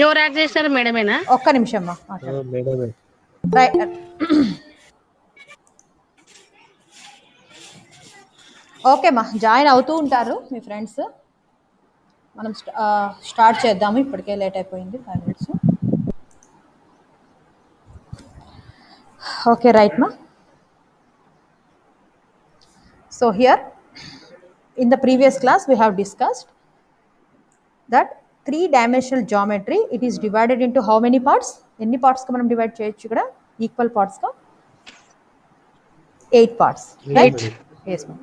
ఎవరు యాడ్ చేస్తారు మేడమేనా? ఒక్క నిమిషం మా మాట్లాడు. మేడమే. రైట్. ఓకే మా, జాయిన్ అవుతూ ఉంటారు మీ ఫ్రెండ్స్. మనం స్టార్ట్ చేద్దాము, ఇప్పటికే లేట్ అయిపోయింది 5 minutes. ఓకే రైట్ మా. So here in the previous class we have discussed that three-dimensional geometry, it is divided into how many parts? Any parts ka manam divide cheyochu ikkada? Equal parts ka 8 parts, right? Yes ma'am.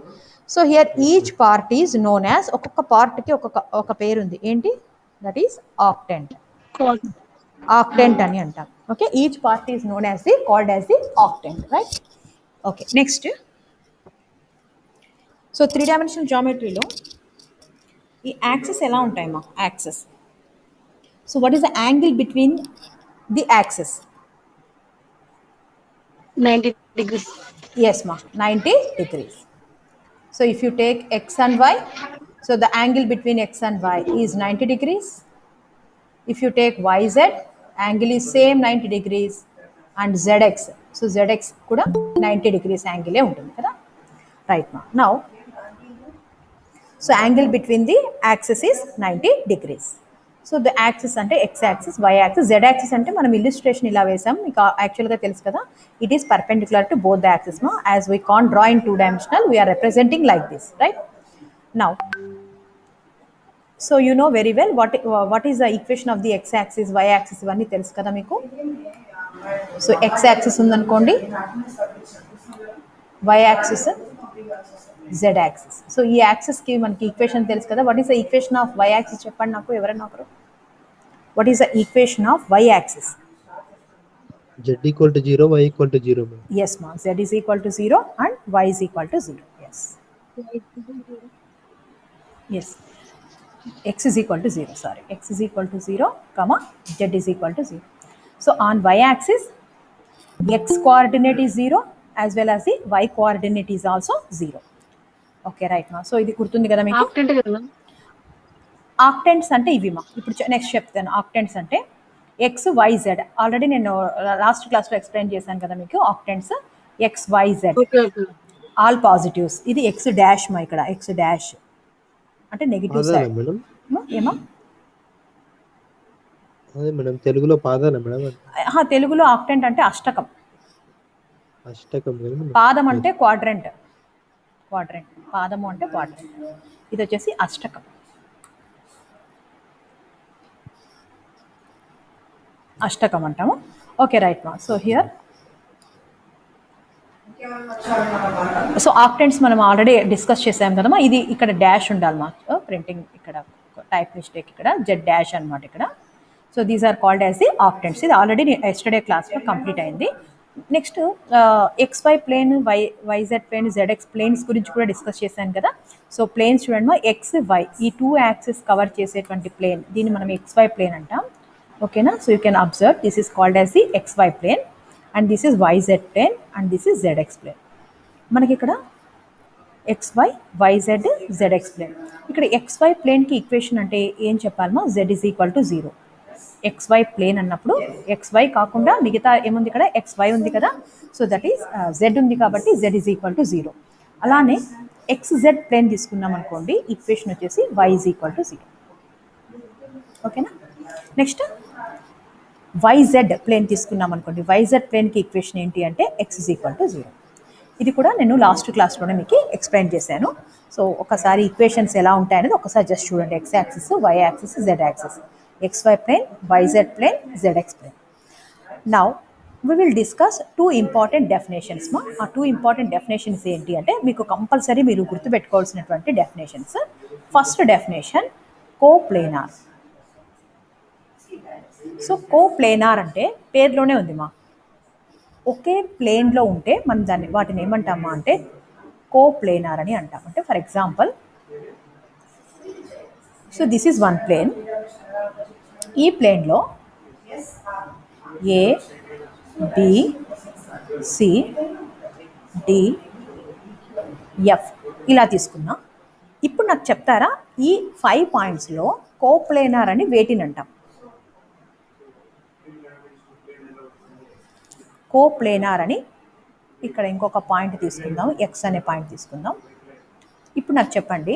So here each part is known as okka part ki oka పేరు ఉంది. ఏంటి? That is octant. Octant అని అంటాం. Okay, each part is known as called as the octant, right? Okay, next. So three-dimensional geometry లో ఈ access ఎలా ఉంటాయి మా? Access. So what is the angle between the axis? 90 degrees. Yes ma, 90 degrees. So if you take x and y, so the angle between x and y is 90 degrees. If you take yz, angle is same 90 degrees, and zx, so zx kuda 90 degrees angle ఉంటుంది కదా. Right ma. Now so angle between the axis is 90 degrees. So the axis అంటే x axis, y axis, z axis అంటే మనం illustration ఇలా వేసాం, మీకు యాక్చువల్గా తెలుసు కదా. It is perpendicular to both the axis మా. As we can draw in 2 dimensional, we are representing like this, right? Now so you know very well what is the equation of the x axis, y axis, ఇవన్నీ తెలుసు కదా మీకు. So x axis ఉందనుకోండి, y axis, z axis. So ఈ axis కి మనకి equation తెలుసు కదా. What is the equation of y axis చెప్పండి నాకు ఎవరైనా ఒకరు. What is the equation of y axis? z equal to 0, y equal to 0. Yes ma, z is equal to 0 and y is equal to 0. Yes. Yes. X is equal to 0, sorry. X is equal to 0, comma, z is equal to 0. So on y axis, x coordinate is 0 as well as the y coordinate is also 0. Okay, right ma. So ఇది గుర్తుంది కదా మీకు. Octant కదా. ఆక్టెంట్స్ అంటే ఇవి మా. ఇప్పుడు next చెప్తాను. ఆక్టెంట్స్ అంటే ఎక్స్ వై జెడ్. ఆల్రెడీ నేను లాస్ట్ క్లాస్లో ఎక్స్ప్లెయిన్ చేశాను కదా మీకు. Octants X Y Z all positives. ఇది ఎక్స్ డాష్ మా, ఇక్కడ ఎక్స్ డాష్ అంటే నెగిటివ్ సైడ్. ఏమా అదే మేడం, తెలుగులో పాదాల మేడం. తెలుగులో ఆక్టెంట్ అంటే అష్టకం. అష్టకం. పాదం అంటే క్వాడ్రెంట్. క్వాడ్రెంట్ పాదము అంటే క్వాడ్రెంట్. ఇది వచ్చేసి అష్టకం. అష్టకం అంటాము. ఓకే రైట్ మా. సో హియర్ సో ఆక్టెంట్స్ మనం ఆల్రెడీ డిస్కస్ చేసాం కదమ్మా. ఇది ఇక్కడ డాష్ ఉండాలి మా. ప్రింటింగ్ ఇక్కడ టైప్ మిస్టేక్, ఇక్కడ జెడ్ డాష్ అనమాట ఇక్కడ. So these are called as the octants. ఇది ఆల్రెడీ ఎస్టర్డే క్లాస్లో కంప్లీట్ అయింది. Next XY plane, YZ plane, ZX planes గురించి కూడా డిస్కస్ చేశాను కదా. సో ప్లేన్స్ చూడండి మా, ఎక్స్ వై ఈ 2 యాక్సిస్ కవర్ చేసేటువంటి ప్లేన్, దీన్ని మనం ఎక్స్వై ప్లేన్ అంటాం. ఓకేనా. So you can observe this is called as the XY plane and this is YZ plane and this is ZX plane. మనకి ఇక్కడ ఎక్స్వై, వైజెడ్, జెడ్ఎక్స్ ప్లేన్. ఇక్కడ XY ప్లేన్కి equation అంటే ఏం చెప్పాలమా? Z is equal to 0. XY plane అన్నప్పుడు XY కాకుండా మిగతా ఏముంది ఇక్కడ? ఎక్స్వై ఉంది కదా. సో దట్ ఈస్ జెడ్ ఉంది కాబట్టి జెడ్ ఈజ్ ఈక్వల్ టు 0. అలానే ఎక్స్జెడ్ ప్లేన్ తీసుకున్నాం అనుకోండి, ఈక్వేషన్ వచ్చేసి వై ఈజ్ ఈక్వల్ టు 0. ఓకేనా. నెక్స్ట్ వైజెడ్ ప్లేన్ తీసుకున్నాం అనుకోండి, వైజెడ్ ప్లేన్కి ఈక్వేషన్ ఏంటి అంటే ఎక్స్ ఈజ్ ఈక్వల్ టు 0. ఇది కూడా నేను లాస్ట్ క్లాస్లోనే మీకు ఎక్స్ప్లెయిన్ చేశాను. సో ఒకసారి ఈక్వేషన్స్ ఎలా ఉంటాయనేది ఒకసారి జస్ట్ చూడండి. X axis, Y axis, Z axis, xy plane, yz plane, zx plane. Now we will discuss 2 important definitions ma. ఆ 2 important definitions ఏంటి అంటే మీకు కంపల్సరీ మీరు గుర్తుపెట్టుకోవాల్సినటువంటి definitions. First definition coplanar. So coplanar అంటే పేరులోనే ఉంది మా. ఒకే ప్లేన్లో ఉంటే మనం వాటిని ఏమంటామా అంటే కోప్లేనార్ అని అంటాం. అంటే for example, so this is one plane. ఈ ప్లేన్లో A, B, C, D, F ఇలా తీసుకున్నా. ఇప్పుడు నాకు చెప్తారా ఈ 5 పాయింట్స్లో కోప్లేనార్ అని వేటిని అంటాం? కోప్లేనార్ అని ఇక్కడ ఇంకొక పాయింట్ తీసుకుందాం, ఎక్స్ అనే పాయింట్ తీసుకుందాం. ఇప్పుడు నాకు చెప్పండి,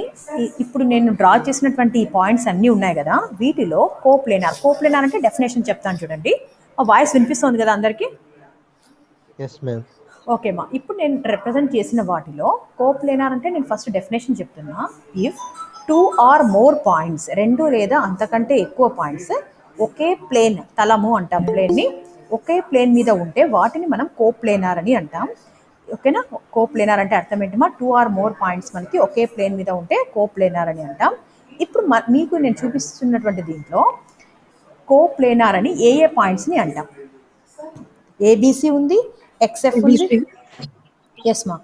ఇప్పుడు నేను డ్రా చేసినటువంటి ఈ పాయింట్స్ అన్నీ ఉన్నాయి కదా, వీటిలో కోప్లేనార్ అంటే డెఫినేషన్ చెప్తాను చూడండి. ఆ వాయిస్ వినిపిస్తుంది కదా అందరికీ? Yes ma'am. ఓకే మా, ఇప్పుడు నేను రిప్రజెంట్ చేసిన వాటిలో కోప్లేనార్ అంటే నేను ఫస్ట్ డెఫినేషన్ చెప్తున్నా. ఇఫ్ 2 ఆర్ మోర్ పాయింట్స్, 2 లేదా అంతకంటే ఎక్కువ పాయింట్స్ ఒకే ప్లేన్, తలము అంటాం ప్లేన్ని, ఒకే ప్లేన్ మీద ఉంటే వాటిని మనం కోప్లేనార్ అని అంటాం. ఓకేనా? కోప్లేనార్ అంటే అర్థం ఏంటమ్మా? 2 ఆర్ మోర్ పాయింట్స్ మనకి ఒకే ప్లేన్ మీద ఉంటే కోప్లేనార్ అని అంటాం. ఇప్పుడు మీకు నేను చూపిస్తున్నటువంటి దీంట్లో కోప్లేనార్ అని ఏ పాయింట్స్ని అంటాం? ఏబిసి ఉంది, ఎక్స్ఎఫ్ ఉంది. ఎస్ మా,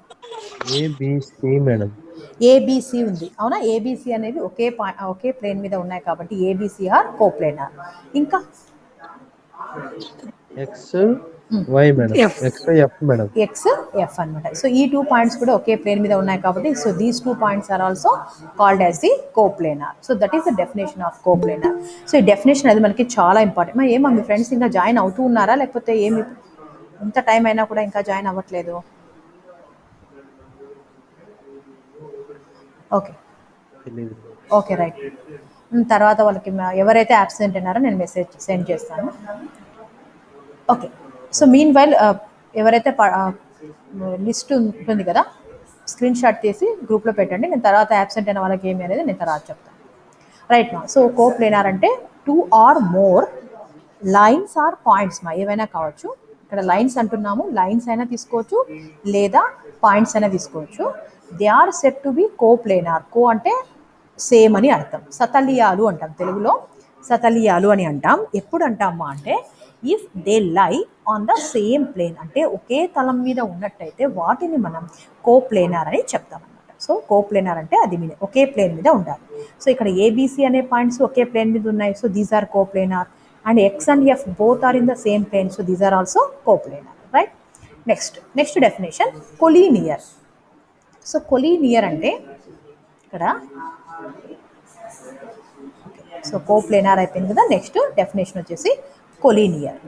ఏబిసి మేడం. ఏబిసి ఉంది, అవునా? ఏబిసి అనేవి ఒకే ప్లేన్ మీద ఉన్నాయి కాబట్టి ఏబిసి ఆర్ కోప్లేనార్. ఇంకా X Y madam. X Y F madam. X F అనమాట. సో ఈ 2 పాయింట్స్ కూడా ఒకే ప్లేన్ మీద ఉన్నాయి కాబట్టి so these 2 points are also called as the coplanar. So that is the definition of coplanar. So ఈ definition అది మనకి చాలా ఇంపార్టెంట్. మరి ఏమో మీ ఫ్రెండ్స్ ఇంకా జాయిన్ అవుతూ ఉన్నారా, లేకపోతే ఏమి ఇంత టైం అయినా కూడా ఇంకా జాయిన్ అవ్వట్లేదు? Okay okay right. తర్వాత వాళ్ళకి ఎవరైతే యాబ్సెంట్ అయినారో నేను మెసేజ్ సెండ్ చేస్తాను. ఓకే. సో మీన్ వైల్ ఎవరైతే లిస్ట్ ఉంటుంది కదా, స్క్రీన్ షాట్ తీసి గ్రూప్లో పెట్టండి. నేను తర్వాత యాబ్సెంట్ అయిన వాళ్ళకి ఏమి అనేది నేను తర్వాత చెప్తాను. రైట్ మా. సో కోప్లేనార్ అంటే 2 or more lines or points మా, ఏవైనా కావచ్చు. ఇక్కడ లైన్స్ అంటున్నాము, లైన్స్ అయినా తీసుకోవచ్చు లేదా పాయింట్స్ అయినా తీసుకోవచ్చు. They are set to be coplanar. Co అంటే సేమ్ అని అర్థం. సతలియాలు అంటాం తెలుగులో, సతలియాలు అని అంటాం. ఎప్పుడు అంటామా అంటే if they lie on the same plane, అంటే ఒకే తలం మీద ఉన్నట్టయితే వాటిని మనం కోప్లేనార్ అని చెప్తాం అనమాట. సో కోప్లేనార్ అంటే అది ఒకే ప్లేన్ మీద ఉండాలి. సో ఇక్కడ ఏబిసి అనే పాయింట్స్ ఒకే ప్లేన్ మీద ఉన్నాయి, so these are coplanar. And X and F both are in the same plane, so these are also coplanar. Right. Next definition collinear. So collinear అంటే ఇక్కడ సో కోప్లేనార్ అయిపోయింది కదా. Next definition వచ్చేసి collinear.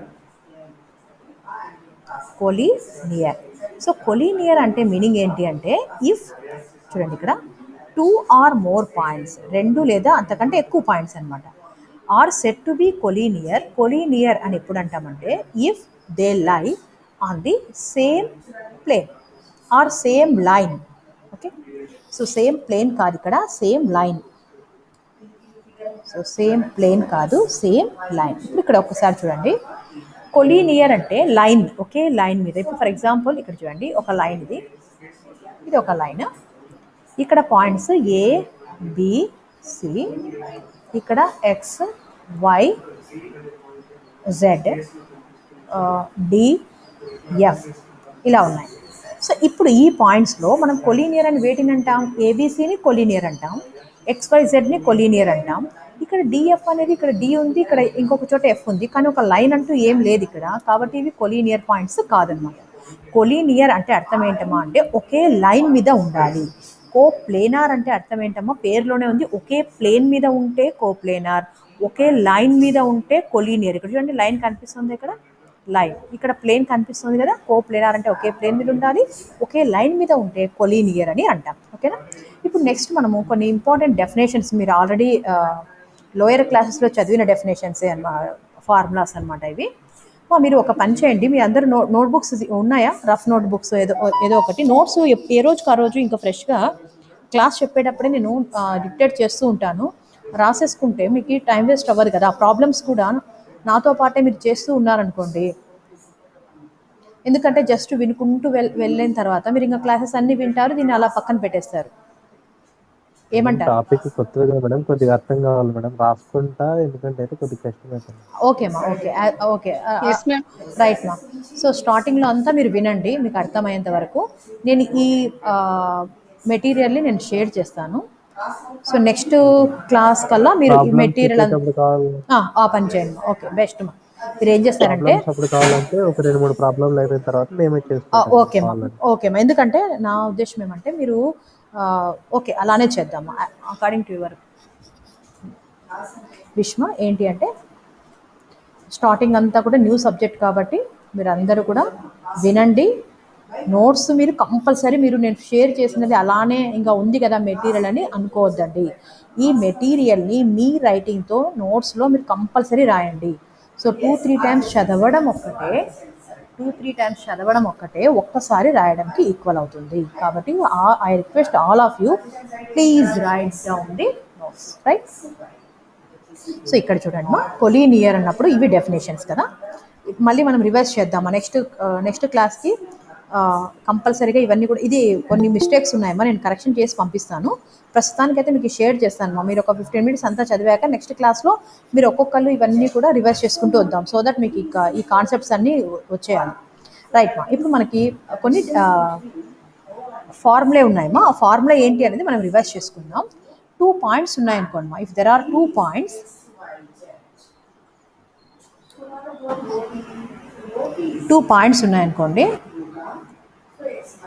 So collinear అంటే meaning ఏంటి అంటే if, చూడండి ఇక్కడ 2 ఆర్ మోర్ పాయింట్స్, 2 లేదా అంతకంటే ఎక్కువ పాయింట్స్ అనమాట, are set to be collinear. Collinear అని ఎప్పుడు అంటామంటే if they lie on the same plane or same line. Okay. So same plane కాదు ఇక్కడ, same line. So same plane కాదు, సేమ్ లైన్. ఇప్పుడు ఇక్కడ ఒకసారి చూడండి, కొలీనియర్ అంటే లైన్, ఒకే లైన్ మీద. ఇప్పుడు ఫర్ ఎగ్జాంపుల్ ఇక్కడ చూడండి, ఒక లైన్ ఇది ఒక లైన్. ఇక్కడ పాయింట్స్ ఏ బి సి, ఇక్కడ X Y Z D F ఇలా ఉన్నాయి. సో ఇప్పుడు ఈ పాయింట్స్లో మనం కొలీనియర్ అని వేటిని అంటాం? ఏబిసిని కొలీనియర్ అంటాం, XYZని కొలీనియర్ అంటాం. ఇక్కడ డిఎఫ్ అనేది, ఇక్కడ డి ఉంది, ఇక్కడ ఇంకొక చోట ఎఫ్ ఉంది, కానీ ఒక లైన్ అంటూ ఏం లేదు ఇక్కడ, కాబట్టి ఇవి కొలీనియర్ పాయింట్స్ కాదనమాట. కొలీనియర్ అంటే అర్థం ఏంటమ్మా అంటే ఒకే లైన్ మీద ఉండాలి. కోప్లేనార్ అంటే అర్థం ఏంటమ్మా? పేరులోనే ఉంది, ఒకే ప్లేన్ మీద ఉంటే కోప్లేనార్, ఒకే లైన్ మీద ఉంటే కొలీనియర్. ఇక్కడ చూడండి లైన్ కనిపిస్తుంది, ఇక్కడ లైన్, ఇక్కడ ప్లేన్ కనిపిస్తుంది కదా. కోప్లేనార్ అంటే ఒకే ప్లేన్ మీద ఉండాలి, ఒకే లైన్ మీద ఉంటే కొలీనియర్ అని అంటాం. ఓకేనా? ఇప్పుడు నెక్స్ట్ మనము కొన్ని ఇంపార్టెంట్ డెఫినేషన్స్, మీరు ఆల్రెడీ లోయర్ క్లాసెస్లో చదివిన డెఫినేషన్సే ఫార్ములాస్ అనమాట ఇవి. మీరు ఒక పని చేయండి, మీ అందరూ నోట్బుక్స్ ఉన్నాయా? రఫ్ నోట్బుక్స్ ఏదో ఒకటి, నోట్స్ ఏ రోజుకి ఆ రోజు ఇంకా ఫ్రెష్గా క్లాస్ చెప్పేటప్పుడే నేను డిక్టేట్ చేస్తూ ఉంటాను. రాసేసుకుంటే మీకు టైం వేస్ట్ అవ్వదు కదా. ప్రాబ్లమ్స్ కూడా నాతో పాటే మీరు చేస్తూ ఉన్నారనుకోండి, ఎందుకంటే జస్ట్ వినుకుంటూ వెళ్ళిన తర్వాత మీరు ఇంకా క్లాసెస్ అన్నీ వింటారు, దీన్ని అలా పక్కన పెట్టేస్తారు. ఏమంటారు? టాపిక్ కొత్తగా మేడం, కొద్దిగా అర్థం కావాలి మేడం, రాసుకుంటా, ఎందుకంటే అయితే కొద్దిగా కష్టమవుతుంది. ఓకేమ్మా, ఓకే రైట్ మా. సో స్టార్టింగ్లో అంతా మీరు వినండి, మీకు అర్థమయ్యేంత వరకు. నేను ఈ మెటీరియల్ని నేను షేర్ చేస్తాను. సో నెక్స్ట్ క్లాస్ కల్లా మీరు ఈ మెటీరియల్ ఆ పని చేయండి. ఓకే, బెస్ట్ మా. మీరు ఏం చేస్తారంటే అప్పుడు కావాలంటే ఒక 2-3 ప్రాబ్లంలు అయిపోయిన తర్వాత మేమే చేసుకుంటాం. ఓకేమ్మా. ఎందుకంటే నా ఉద్దేశం ఏమంటే మీరు ఓకే అలానే చేద్దామా, అకార్డింగ్ టు యువర్ విష్మ. ఏంటి అంటే స్టార్టింగ్ అంతా కూడా న్యూ సబ్జెక్ట్ కాబట్టి మీరందరూ కూడా వినండి. నోట్స్ మీరు కంపల్సరీ నేను షేర్ చేసినది అలానే ఇంకా ఉంది కదా మెటీరియల్ అని అనుకోవద్దండి. ఈ మెటీరియల్ని మీ రైటింగ్తో నోట్స్లో మీరు కంపల్సరీ రాయండి. సో 2-3 టైమ్స్ చదవడం ఒక్కటే ఒక్కసారి రాయడానికి ఈక్వల్ అవుతుంది. కాబట్టి I request all of you, please right down the notes, right. So ఇక్కడ చూడండి మా, కొలీనియర్ అన్నప్పుడు ఇవి డెఫినేషన్స్ కదా. మళ్ళీ మనం రివైజ్ చేద్దామా నెక్స్ట్ క్లాస్కి. కంపల్సరీగా ఇవన్నీ కూడా, ఇది కొన్ని మిస్టేక్స్ ఉన్నాయమ్మా, నేను కరెక్షన్ చేసి పంపిస్తాను. ప్రస్తుతానికైతే మీకు షేర్ చేస్తాను. మీరు ఒక 15 మినిట్స్ అంతా చదివాక నెక్స్ట్ క్లాస్లో మీరు ఒక్కొక్కళ్ళు ఇవన్నీ కూడా రివైజ్ చేసుకుంటూ వద్దాం, సో దట్ మీకు ఈ కాన్సెప్ట్స్ అన్నీ వచ్చేయాలి, రైట్ మా. ఇప్పుడు మనకి కొన్ని ఫార్ములే ఉన్నాయమ్మా. ఆ ఫార్ములా ఏంటి అనేది మనం రివైజ్ చేసుకుందాం. 2 పాయింట్స్ ఉన్నాయనుకోండి మా. If there are 2 points, 2 points ఉన్నాయనుకోండి,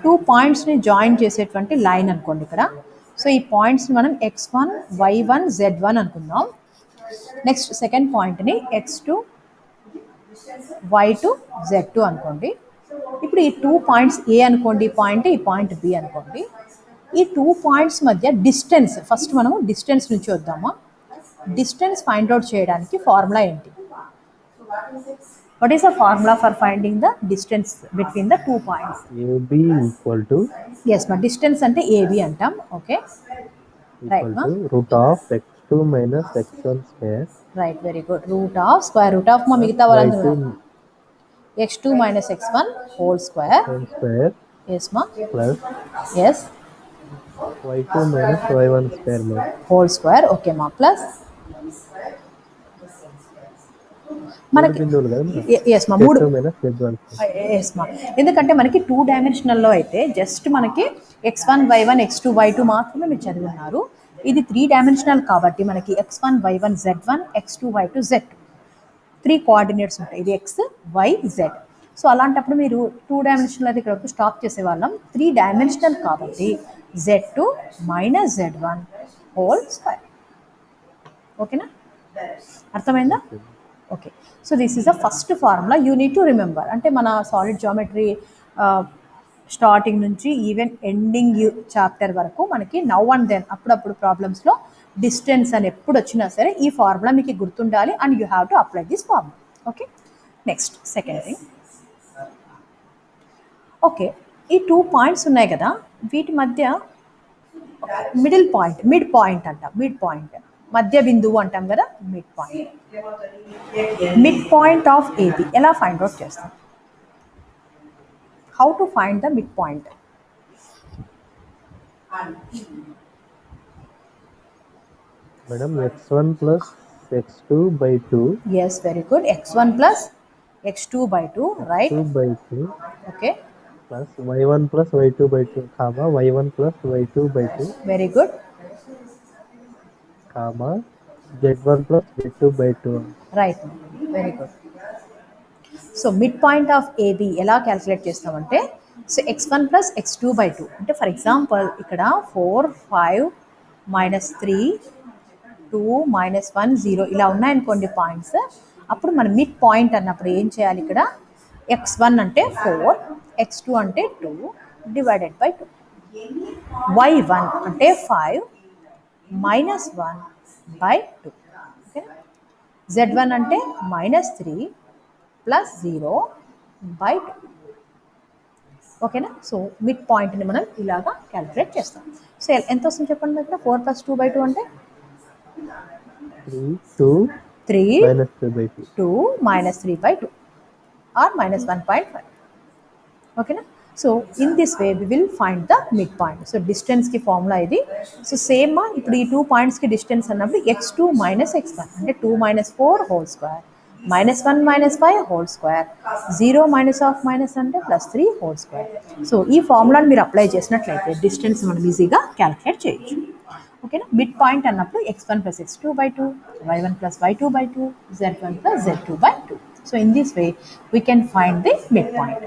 2 పాయింట్స్ని జాయిన్ చేసేటువంటి లైన్ అనుకోండి ఇక్కడ. సో ఈ పాయింట్స్ని మనం x1, y1, z1 అనుకుందాం. నెక్స్ట్ సెకండ్ పాయింట్ని x2, y2, z2 అనుకోండి. ఇప్పుడు ఈ 2 పాయింట్స్ ఏ అనుకోండి పాయింట్, ఈ పాయింట్ బి అనుకోండి. ఈ 2 పాయింట్స్ మధ్య డిస్టెన్స్, ఫస్ట్ మనము డిస్టెన్స్ నుంచి వద్దామా. డిస్టెన్స్ ఫైండ్ అవుట్ చేయడానికి ఫార్ములా ఏంటి? What is the formula for finding the distance between the 2 points? AB equal to, yes ma, distance ante AB antam, okay, right ma, root of x2 minus x1 square, right, very good. Square root of ma migita valandu x2 minus x1 whole square, yes ma, plus yes y2 minus y1 square ma, whole square, okay ma, plus మనకి yes మా 3 yes మా. ఎందుకంటే మనకి 2 డైమెన్షనల్లో అయితే just మనకి x1 y1 x2 y2 మాత్రమే మీరు చదివి ఉన్నారు. ఇది 3 డైమెన్షనల్ కాబట్టి మనకి x1 y1 z1 x2 y2 z2 3 coordinates ఉంటాయి. ఇది x y z. సో అలాంటప్పుడు మీరు 2 డైమెన్షనల్ అయితే ఇక్కడ వరకు స్టాప్ చేసేవాళ్ళం. 3 డైమెన్షనల్ కాబట్టి z2 minus z1 whole square. ఓకేనా, అర్థమైందా? Okay. So this is the first formula you need to remember. అంటే మన సాలిడ్ జామెట్రీ స్టార్టింగ్ నుంచి ఈవెన్ ఎండింగ్ చాప్టర్ వరకు మనకి నౌ అండ్ దెన్ అప్పుడప్పుడు ప్రాబ్లమ్స్లో డిస్టెన్స్ అని ఎప్పుడు వచ్చినా సరే ఈ ఫార్ములా మీకు గుర్తుండాలి and you have to apply this formula. Okay, next second thing. Okay, ఈ 2 పాయింట్స్ ఉన్నాయి కదా, వీటి మధ్య మిడ్ పాయింట్ అంటాం. మధ్య బిందువు అంటాం కదా, మిడ్ పాయింట్ ఆఫ్ ఏబి ఎలా ఫైండ్ అవుట్ చేస్తాం? How to find the mid point? Madam x1 plus x2 by 2, yes, very good. x1 plus x2 by 2, right? 2 by 2, okay, plus y1 plus y2 by 2 comma y1 plus y2 by 2, very good, comma z1 plus z2 by 2, right, very good. So mid point of AB ఎలా calculate చేస్తామంటే, so x1 plus x2 by 2 అంటే for example ఇక్కడ 4 5 -3 2 -1 0 ఇలా ఉన్నాయనుకోండి points. అప్పుడు మన mid point అన్నప్పుడు ఏం చేయాలి? ఇక్కడ x1 అంటే 4, x2 అంటే 2 డివైడెడ్ బై 2, y1 అంటే 5 -1 బై 2, ఓకే. z1 అంటే -3 ప్లస్ 0 బై 2, ఓకేనా. సో మిడ్ పాయింట్ని మనం ఇలాగా క్యాలిక్యులేట్ చేస్తాం. సో ఎంత వస్తుంది చెప్పండి దగ్గర? 4 + 2 / 2 అంటే 3 2 -3/2 ఆర్ -1.5, ఓకేనా. So in this way we will find the mid point. So డిస్టెన్స్కి ఫార్ములా ఇది. సో సేమ్ ఇప్పుడు ఈ 2 పాయింట్స్కి డిస్టెన్స్ అన్నప్పుడు x2 - x1 అంటే 2 - 4 హోల్ స్క్వేర్ -1 - 5 హోల్ స్క్వేర్ 0 - అంటే +3 హోల్ స్క్వేర్. సో ఈ ఫార్ములాని మీరు అప్లై చేసినట్లయితే డిస్టెన్స్ మనం ఈజీగా క్యాలిక్యులేట్ చేయొచ్చు, ఓకేనా. మిడ్ పాయింట్ అన్నప్పుడు x1 + x2/2 y1 + y2/2 z1 + z2/2. So in this way we can find the mid point.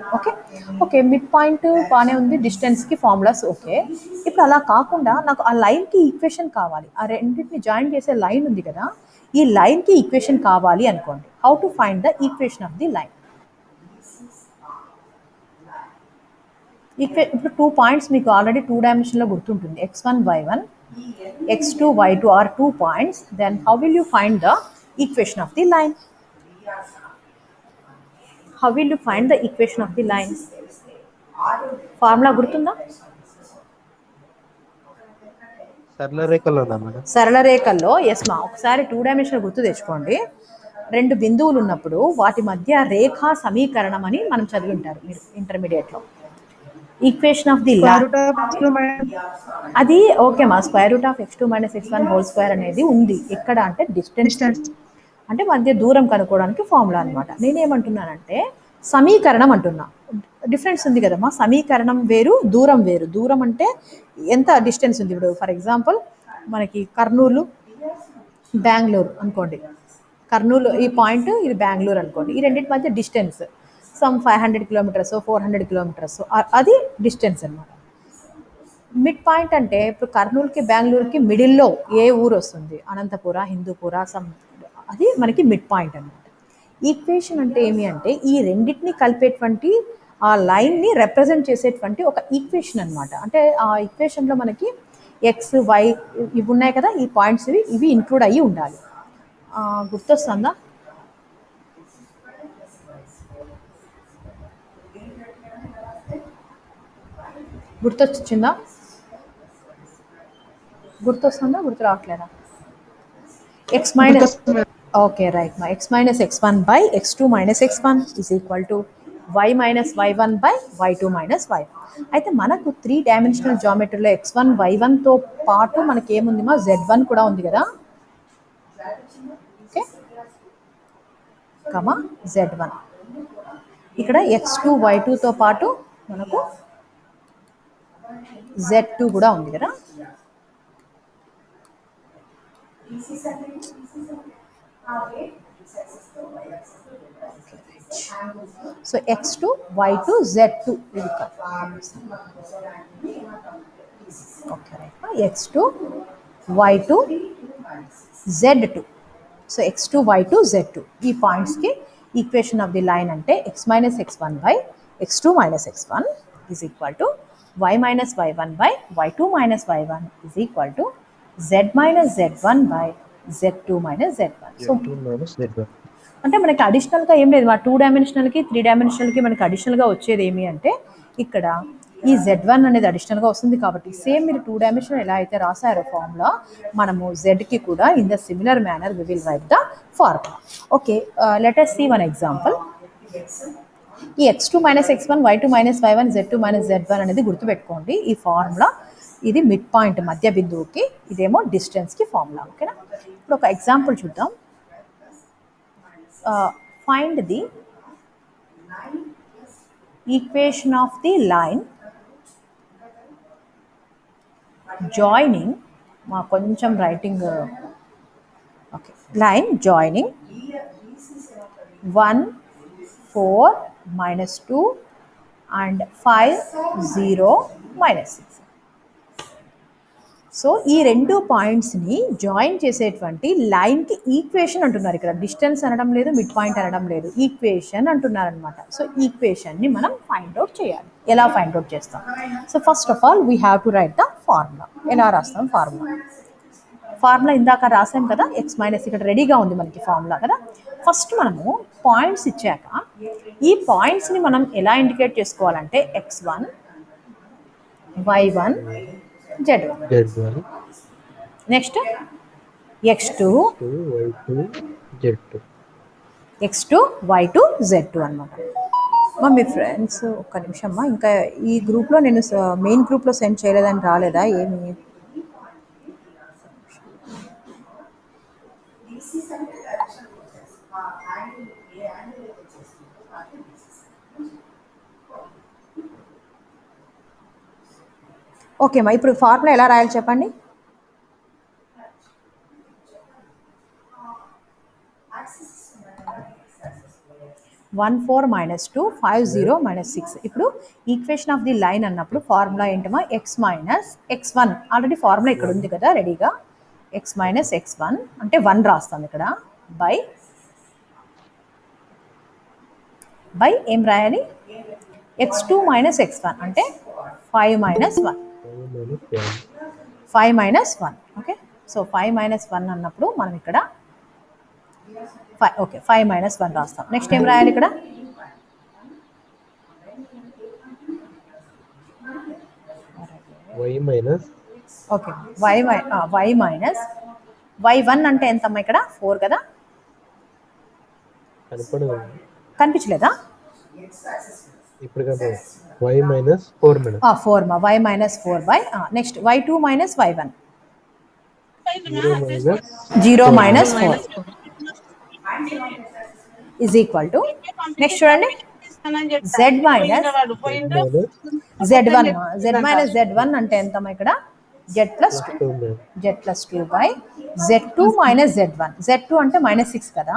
Okay, mid point బాగానే ఉంది, డిస్టెన్స్కి ఫార్ములాస్ ఓకే. ఇప్పుడు అలా కాకుండా నాకు ఆ లైన్కి ఈక్వేషన్ కావాలి. ఆ రెండింటిని జాయిన్ చేసే లైన్ ఉంది కదా, ఈ లైన్కి ఈక్వేషన్ కావాలి అనుకోండి. How to find the equation of the line? ఇప్పుడు 2 పాయింట్స్ మీకు ఆల్రెడీ 2 డైమెన్షన్లో గుర్తుంటుంది. x1 y1 x2 y2 are 2 points. Then how will you find the equation of the line? How will you find the equation of the line? Formula గుర్తుందా? సరళ రేఖలోనా madam? సరళ రేఖల్లో yes మా ఒకసారి 2 dimensional గుర్తు తెచ్చుకోండి. 2 బిందువులు ఉన్నప్పుడు వాటి మధ్య రేఖా సమీకరణం అని మనం చదివి ఉంటారు మీరు ఇంటర్మీడియట్లో. ఈక్వేషన్ ఆఫ్ ది అది ఓకే మా square root of x2 minus x1 whole square అనేది ఉంది. ఎక్కడ అంటే డిస్టెన్స్ అంటే మధ్య దూరం కనుక్కోవడానికి ఫార్ములా అనమాట. నేనేమంటున్నానంటే సమీకరణం అంటున్నా. డిఫరెన్స్ ఉంది కదమ్మా, సమీకరణం వేరు దూరం వేరు. దూరం అంటే ఎంత డిస్టెన్స్ ఉంది. ఇప్పుడు ఫర్ ఎగ్జాంపుల్ మనకి కర్నూలు బెంగళూరు అనుకోండి. కర్నూలు ఈ పాయింట్, ఇది బెంగళూరు అనుకోండి. ఈ రెండింటి మధ్య డిస్టెన్స్ సమ్ 500 కిలోమీటర్స్ 400 కిలోమీటర్స్ అది డిస్టెన్స్ అనమాట. మిడ్ పాయింట్ అంటే ఇప్పుడు కర్నూలుకి బెంగళూరుకి మిడిల్లో ఏ ఊరు వస్తుంది, అనంతపుర హిందూపుర సమ్, అది మనకి మిడ్ పాయింట్ అనమాట. ఈక్వేషన్ అంటే ఏమి అంటే ఈ రెండింటిని కలిపేటువంటి ఆ లైన్ని రిప్రజెంట్ చేసేటువంటి ఒక ఈక్వేషన్ అనమాట. అంటే ఆ ఈక్వేషన్లో మనకి ఎక్స్ వై ఇవి ఉన్నాయి కదా, ఈ పాయింట్స్ ఇవి ఇంక్లూడ్ అయ్యి ఉండాలి. గుర్తొస్తుందా? గుర్తొచ్చిందా? గుర్తొస్తుందా? గుర్తు రావట్లేదా? ఎక్స్ మైనస్ ఓకే రైట్ మా X minus x1 by x2 minus x1 is equal to y minus y1 by y2 minus y. అయితే మనకు 3 డైమెన్షనల్ జామెట్రీలో x1 y1తో పాటు మనకి ఏముంది మా z1 కూడా ఉంది కదా. ఓకే కమా z1. ఇక్కడ x2 y2తో పాటు మనకు z2 కూడా ఉంది కదా. సో x2 y2 z2 ఇది okay right x2 y2 z2. So x2 y2 z2 ఈ పాయింట్స్కి ఈక్వేషన్ ఆఫ్ ది లైన్ అంటే x minus x1 by x2 minus x1 is equal to y minus y1 by y2 minus y1 is equal to z minus z1 by z2 minus z1. So అంటే మనకి అడిషనల్గా ఏం లేదు మా 2 డైమెన్షనల్కి 3 డైమెన్షనల్కి మనకి అడిషనల్గా వచ్చేది ఏమి అంటే ఇక్కడ ఈ z1 అనేది అడిషనల్గా వస్తుంది. కాబట్టి సేమ్ మీరు 2 డైమెన్షనల్ ఎలా అయితే రాసారో ఫార్ములా మనము zకి కూడా in the similar manner we will write the formula. Okay let us see one example. ఈ x2 minus x1 y2 minus y1 z2 minus z1 అనేది గుర్తుపెట్టుకోండి. ఈ ఫార్ములా ఇది మిడ్ పాయింట్ మధ్య బిందువుకి, ఇదేమో డిస్టెన్స్కి ఫార్ములా. ఓకేనా? ఇప్పుడు ఒక ఎగ్జాంపుల్ చూద్దాం. Find the equation of the line joining మా కొంచెం writing okay line joining 1 4 minus 2 and 5 0 minus 6. So ఈ రెండు పాయింట్స్ని జాయిన్ చేసేటువంటి లైన్కి ఈక్వేషన్ అంటున్నారు. ఇక్కడ డిస్టెన్స్ అనడం లేదు, మిడ్ పాయింట్ అనడం లేదు, ఈక్వేషన్ అంటున్నారు అనమాట. సో ఈక్వేషన్ని మనం ఫైండ్ అవుట్ చేయాలి. ఎలా ఫైండ్ అవుట్ చేస్తాం? So first of all we have to right the formula. ఎలా రాస్తాం ఫార్ములా ఇందాక రాసాం కదా, ఎక్స్ మైనస్ ఇక్కడ రెడీగా ఉంది మనకి ఫార్ములా కదా. ఫస్ట్ మనము పాయింట్స్ ఇచ్చాక ఈ పాయింట్స్ని మనం ఎలా ఇండికేట్ చేసుకోవాలంటే x1 y1 z1 next x2 y2 z2 అనమాట. మీ ఫ్రెండ్స్ ఒక్క నిమిషమ్మా, ఇంకా ఈ గ్రూప్లో నేను మెయిన్ గ్రూప్లో సెండ్ చేయలేదని రాలేదా ఏమి? ఓకే అమ్మా, ఇప్పుడు ఫార్ములా ఎలా రాయాలి చెప్పండి. One 4 minus 2 5 0 minus 6. ఇప్పుడు ఈక్వేషన్ ఆఫ్ ది లైన్ అన్నప్పుడు ఫార్ములా ఏంటమ్మా? X minus x1. Already formula ఇక్కడ ఉంది కదా రెడీగా. ఎక్స్ మైనస్ x1 అంటే 1 రాస్తాం ఇక్కడ బై ఏం రాయాలి? x2 మైనస్ x1 అంటే 5 minus 1, 5 - 1. 5 minus 1. Okay, so 5 minus 1 అన్నప్పుడు మనం ఇక్కడ 5 మైనస్ 1 రాస్తాం. నెక్స్ట్ ఏం రాయాలి ఇక్కడ? y minus okay, y minus y1 అంటే ఎంతమ్మా ఇక్కడ? 4 కదా, కనపడదు కనిపించలేదా? ఇప్పుడు కదా y మైనస్ 4 మేడం. 4 మా y minus 4 by next y2 minus y1 0 minus 0 minus 4 is equal to next చూడండి z minus z1. z minus z1 అంటే ఎంతమ్మా ఇక్కడ? z plus 2, 2 madam. z plus 2 by z2 minus z1. z2 అంటే minus 6 కదా,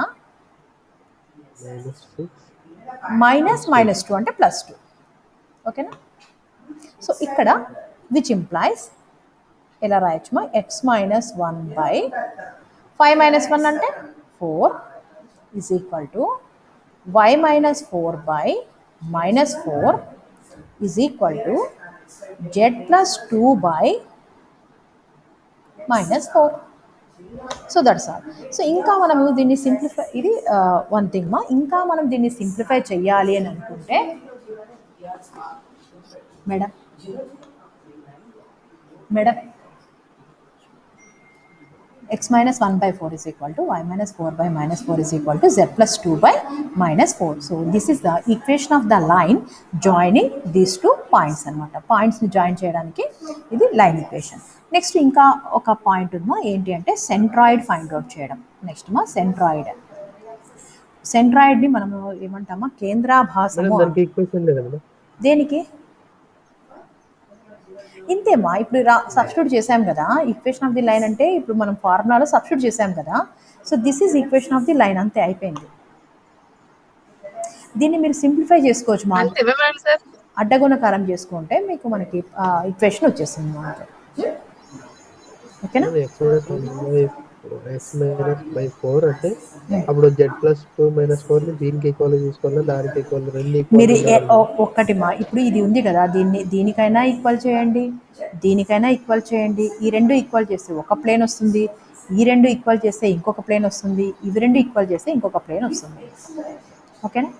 -2 అంటే +2. ఓకేనా? So ఇక్కడ which implies ఎలా రాయొచ్చుమా? x మైనస్ 1 బై 5 మైనస్ 1 అంటే 4 is equal to y minus 4 by -4 is equal to z plus 2 by -4. So that's all. So ఇంకా మనము దీన్ని సింప్లిఫై, ఇది వన్ థింగ్ మా. ఇంకా మనం దీన్ని సింప్లిఫై చెయ్యాలి అని అనుకుంటే madam x minus 1 by 4 is equal to y minus 4 by -4 is equal to z plus 2 by -4. So this is the equation of the line joining these two points అన్నమాట. పాయింట్స్ని join చేయడానికి ఇది లైన్ ఈక్వేషన్. నెక్స్ట్ ఇంకా ఒక point ఉందమ్మా, ఏంటి అంటే centroid find out చేయడం. నెక్స్ట్ మా సెంట్రాయిడ్ని మనము ఏమంటామా? కేంద్రాభాసము. దేనికి? ఇంతేమ్మా, ఇప్పుడు సబ్స్టిట్యూట్ చేసాం కదా ఈక్వేషన్ ఆఫ్ ది లైన్ అంటే, ఇప్పుడు మనం ఫార్ములాలో సబ్స్టిట్యూట్ చేసాం కదా. So this is equation of the line, అంతే, అయిపోయింది. దీన్ని మీరు సింప్లిఫై చేసుకోవచ్చు మా, అడ్డగుణకారం చేసుకుంటే మీకు మనకి ఈక్వేషన్ వచ్చేస్తుంది మనకి. ఓకేనా? x మైనస్ బై 4 అంటే అప్పుడు z ప్లస్ 2 మైనస్ 4 ని దీనికి ఈక్వల్ తీసుకోవాలి, దానికి ఈక్వల్, రెండు మీరు ఈక్వల్. ఒక్కటి మా, ఇప్పుడు ఇది ఉంది కదా, దీనికైనా ఈక్వల్ చేయండి, దీనికైనా ఈక్వల్ చేయండి. ఈ రెండు ఈక్వల్ చేస్తే ఒక ప్లేన్ వస్తుంది, ఈ రెండు ఈక్వల్ చేస్తే ఇంకొక ప్లేన్ వస్తుంది, ఇవి రెండు ఈక్వల్ చేస్తే ఇంకొక ప్లేన్ వస్తుంది. ఓకేనా?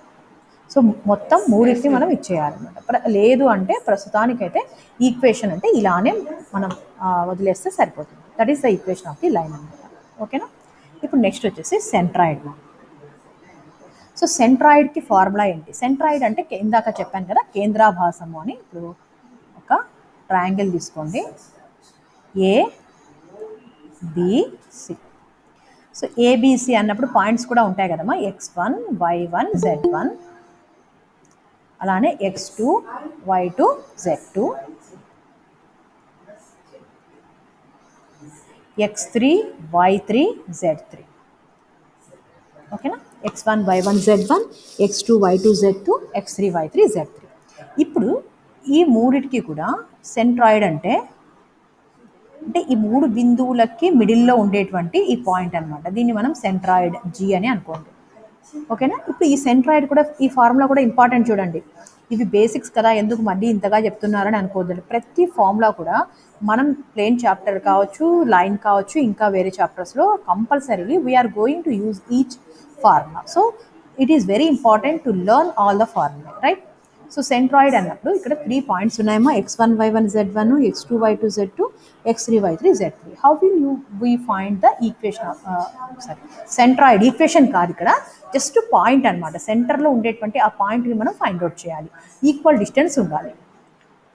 సో మొత్తం మూడింటిని మనం ఇచ్చేయాలన్నమాట. లేదు అంటే ప్రస్తుతానికైతే ఈక్వేషన్ అంటే ఇలానే మనం వదిలేస్తే సరిపోతుంది. That is the equation of the line అన్నమాట. ఓకేనా? ఇప్పుడు నెక్స్ట్ వచ్చేసి సెంట్రాయిడ్. సో సెంట్రాయిడ్కి ఫార్ములా ఏంటి? సెంట్రాయిడ్ అంటే ఇందాక చెప్పాను కదా కేంద్రాభాసము అని. ఇప్పుడు ఒక ట్రయాంగిల్ తీసుకోండి, ABC. సో ABC అన్నప్పుడు పాయింట్స్ కూడా ఉంటాయి కదమ్మా, x1 y1 z1, అలానే x2 y2 z2, x3 y3 z3. ఓకేనా? x1 y1 z1, x2 y2 z2, x3 y3 z3. ఇప్పుడు ఈ మూడిటికి కూడా సెంట్రాయిడ్ అంటే ఈ మూడు బిందువులకి మిడిల్లో ఉండేటువంటి ఈ పాయింట్ అనమాట. దీన్ని మనం సెంట్రాయిడ్ G అని అనుకోండి. ఓకేనా? ఇప్పుడు ఈ సెంట్రాయిడ్ కూడా, ఈ ఫార్ములా కూడా ఇంపార్టెంట్ చూడండి. ఇవి బేసిక్స్ కదా, ఎందుకు మళ్ళీ ఇంతగా చెప్తున్నారని అనుకోవద్దండి. ప్రతి ఫార్ములా కూడా మనం ప్లేన్ చాప్టర్ కావచ్చు, లైన్ కావచ్చు, ఇంకా వేరే చాప్టర్స్లో compulsorily we are going to use each formula. So it is very important to learn all the formula, right? So centroid అన్నప్పుడు ఇక్కడ 3 పాయింట్స్ ఉన్నాయమ్మా, x1 y1 z1, x2 y2 z2, x3 y3 z3. How will we find the equation of centroid? Equation కాదు, ఇక్కడ just point అనమాట. సెంటర్లో ఉండేటువంటి ఆ పాయింట్ని మనం ఫైండ్ అవుట్ చేయాలి. ఈక్వల్ డిస్టెన్స్ ఉండాలి.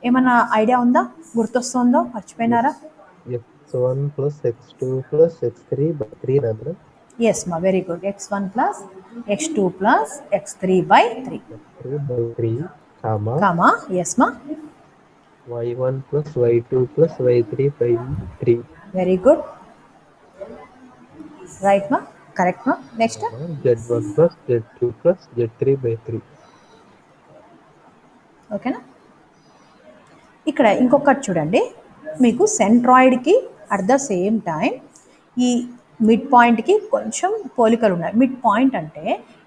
ఏమన్నా ఐడియా ఉందా? గుర్తొస్తుందో? మర్చిపోయినారా? x1 plus x2 plus x3 by 3 నా? ఎస్ మా, very good. x1 plus x2 plus x3 by 3. Comma, yes మా. y1 plus y2 plus y3 by 3. Very good, right మా, కరెక్ట్ మా. Next z1 plus z2 plus z3 by 3. ఓకేనా? ఇక్కడ ఇంకొకటి చూడండి, మీకు సెంట్రాయిడ్కి అట్ ద సేమ్ టైం ఈ మిడ్ పాయింట్కి కొంచెం పోలికలు ఉన్నాయి. మిడ్ పాయింట్ అంటే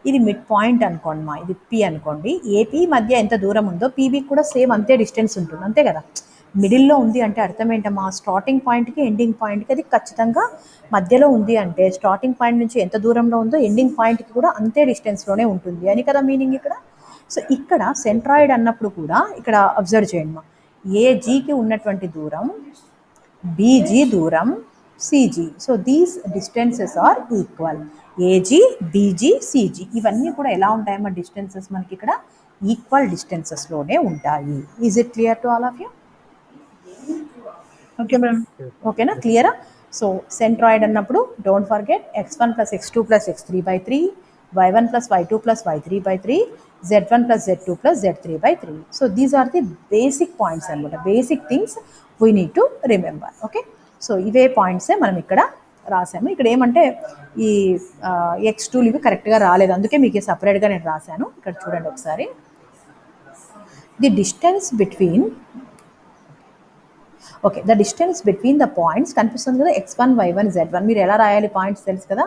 ఇది మిడ్ పాయింట్ అనుకోండి మా, ఇది పి అనుకోండి. ఏపీ మధ్య ఎంత దూరం ఉందో పీబీకి కూడా సేమ్ అంతే డిస్టెన్స్ ఉంటుంది, అంతే కదా. మిడిల్లో ఉంది అంటే అర్థం ఏంటమ్మా, స్టార్టింగ్ పాయింట్కి ఎండింగ్ పాయింట్కి అది ఖచ్చితంగా మధ్యలో ఉంది అంటే స్టార్టింగ్ పాయింట్ నుంచి ఎంత దూరంలో ఉందో ఎండింగ్ పాయింట్కి కూడా అంతే డిస్టెన్స్లోనే ఉంటుంది అని కదా మీనింగ్ ఇక్కడ. సో ఇక్కడ సెంట్రాయిడ్ అన్నప్పుడు కూడా ఇక్కడ అబ్జర్వ్ చేయండి మా, ఏజీకి ఉన్నటువంటి దూరం బీజీ దూరం CG. So these distances are equal. AG, BG, CG ఇవన్నీ కూడా ఎలా ఉంటాయమ్మా డిస్టెన్సెస్ మనకి ఇక్కడ ఈక్వల్ డిస్టెన్సెస్లోనే ఉంటాయి. Is it clear to all of you? Okay madam. ఓకేనా, క్లియరా? సో సెంట్రాయిడ్ అన్నప్పుడు don't forget x1 + x2 + x3/3, y1 + y2 + y3/3, z1 + z2 + z3/3. So these are the basic points అనమాట, basic things we need to remember. Okay, so ఇవే పాయింట్సే మనం ఇక్కడ రాసాము. ఇక్కడ ఏమంటే ఈ x2లు ఇవి కరెక్ట్గా రాలేదు, అందుకే మీకు సపరేట్గా నేను రాశాను. ఇక్కడ చూడండి ఒకసారి, the distance between okay, the distance between the points కనిపిస్తుంది కదా, x1 y1 z1. మీరు ఎలా రాయాలి పాయింట్స్ తెలుసు కదా,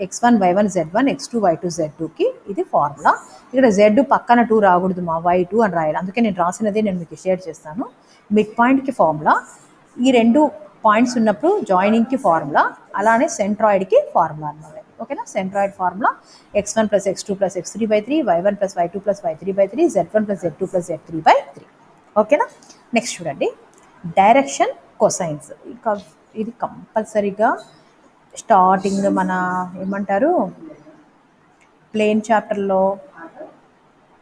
x1 y1 z1, x2 y2 z2కి ఇది ఫార్ములా. ఇక్కడ z పక్కన 2 రాకూడదు మా, y2 అని రాయాలి. అందుకే నేను రాసినదే నేను మీకు షేర్ చేస్తాను. మిడ్ పాయింట్కి ఫార్ములా, ఈ రెండు పాయింట్స్ ఉన్నప్పుడు జాయినింగ్కి ఫార్ములా, అలానే సెంట్రాయిడ్కి ఫార్ములా అన్నమాట. ఓకేనా, centroid formula x1 + x2 + x3/3, y1 + y2 + y3/3, z1 + z2 + z3/3. ఓకేనా, నెక్స్ట్ చూడండి, డైరెక్షన్ కొసైన్స్. ఇక ఇది కంపల్సరీగా స్టార్టింగ్ మన ఏమంటారు ప్లేన్ చాప్టర్లో,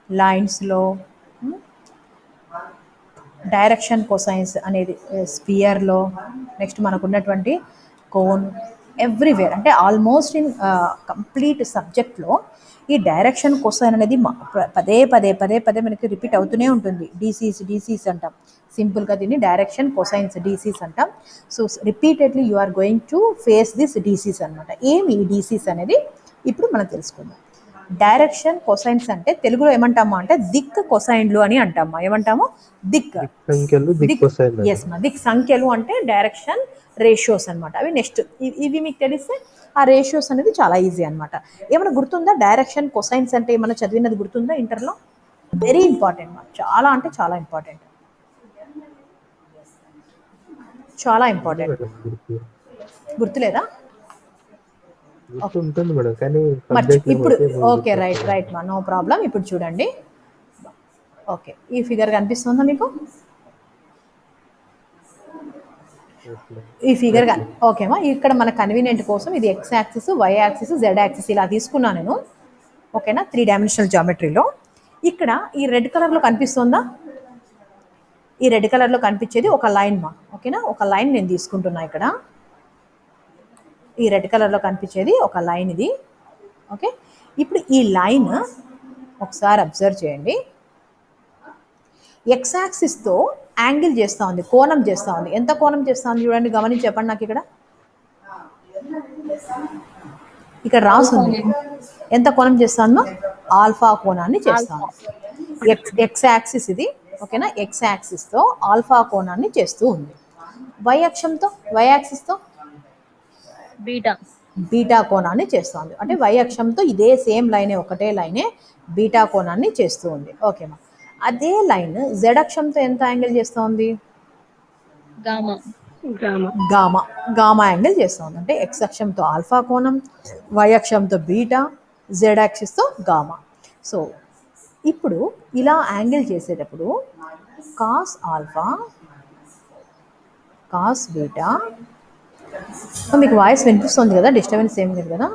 లైన్స్లో డైరెక్షన్ కొసైన్స్ అనేది స్పియర్లో, నెక్స్ట్ మనకు ఉన్నటువంటి కోన్, ఎవ్రీవేర్ అంటే ఆల్మోస్ట్ ఇన్ కంప్లీట్ సబ్జెక్ట్లో ఈ డైరెక్షన్ కొసైన్ అనేది పదే పదే పదే పదే మనకి రిపీట్ అవుతూనే ఉంటుంది. డీసీస్ అంటాం, సింపుల్గా దీన్ని డైరెక్షన్ కొసైన్స్ డీసీస్ అంటాం. So repeatedly you are going to face this DCs అనమాట. ఏమి ఈ డీసీస్ అనేది ఇప్పుడు మనం తెలుసుకుందాం. డైరెక్షన్ కొసైన్స్ అంటే తెలుగులో ఏమంటామా అంటే దిక్ కొసైన్లు అని అంటామా, ఏమంటాము దిక్ సంఖ్యలు, దిక్ కొసైన్. ఎస్ మా, దిక్ సంఖ్యలు అంటే డైరెక్షన్ రేషియోస్ అనమాట. అవి నెక్స్ట్ ఇవి మీకు తెలిస్తే ఆ రేషియోస్ అనేది చాలా ఈజీ అనమాట. ఏమైనా గుర్తుందా డైరెక్షన్ కొసైన్స్ అంటే, ఏమైనా చదివినది గుర్తుందా ఇంటర్లో? వెరీ ఇంపార్టెంట్ మా, చాలా అంటే చాలా ఇంపార్టెంట్, చాలా ఇంపార్టెంట్. గుర్తులేదా? ఉంటుంది మేడం, కానీ ఇప్పుడు ఓకే, రైట్ మా, నో ప్రాబ్లం. ఇప్పుడు చూడండి, ఓకే ఈ ఫిగర్ కనిపిస్తుందా మీకు? ఈ ఫిగర్ ఓకేమా. ఇక్కడ మన కన్వీనియంట్ కోసం ఇది x axis, y axis, z axis ఇలా తీసుకున్నాను నేను. ఓకేనా, 3 డైమెన్షనల్ జామెట్రీలో. ఇక్కడ ఈ రెడ్ కలర్లో కనిపిస్తుందా, ఈ రెడ్ కలర్లో కనిపించేది ఒక లైన్ మా. ఓకేనా, ఒక లైన్ నేను తీసుకుంటున్నా ఇక్కడ, ఈ రెడ్ కలర్లో కనిపించేది ఒక లైన్ ఇది. ఓకే, ఇప్పుడు ఈ లైన్ ఒకసారి అబ్జర్వ్ చేయండి, ఎక్స్ యాక్సిస్తో యాంగిల్ చేస్తూ ఉంది, కోణం చేస్తూ ఉంది. ఎంత కోణం చేస్తూ ఉంది చూడండి, గమనించి చెప్పండి నాకు. ఇక్కడ రాస్తుంది ఎంత కోణం చేస్తుందో, ఆల్ఫా కోణాన్ని చేస్తాను. ఎక్స్ యాక్సిస్ ఇది. ఓకేనా, ఎక్స్ యాక్సిస్తో ఆల్ఫా కోణాన్ని చేస్తూ ఉంది. వై యాక్సిస్తో బీటా కోణాన్ని చేస్తుంది. అంటే వై అక్షంతో ఇదే సేమ్ లైనే, ఒకటే లైనే బీటా కోణాన్ని చేస్తూ ఉంది. ఓకేమా, అదే లైన్ జెడ్ అక్షంతో ఎంత యాంగిల్ చేస్తుంది? గామా యాంగిల్ చేస్తుంది. అంటే ఎక్స్ అక్షంతో ఆల్ఫా కోణం, వై అక్షంతో బీటా, జెడ్ యాక్సిస్తో గామా. సో ఇప్పుడు ఇలా యాంగిల్ చేసేటప్పుడు కాస్ ఆల్ఫా, కాస్ బీటా, మీకు వాయిస్ వినిపిస్తుంది కదా, డిస్టర్బెన్స్ ఏం లేదు కదా?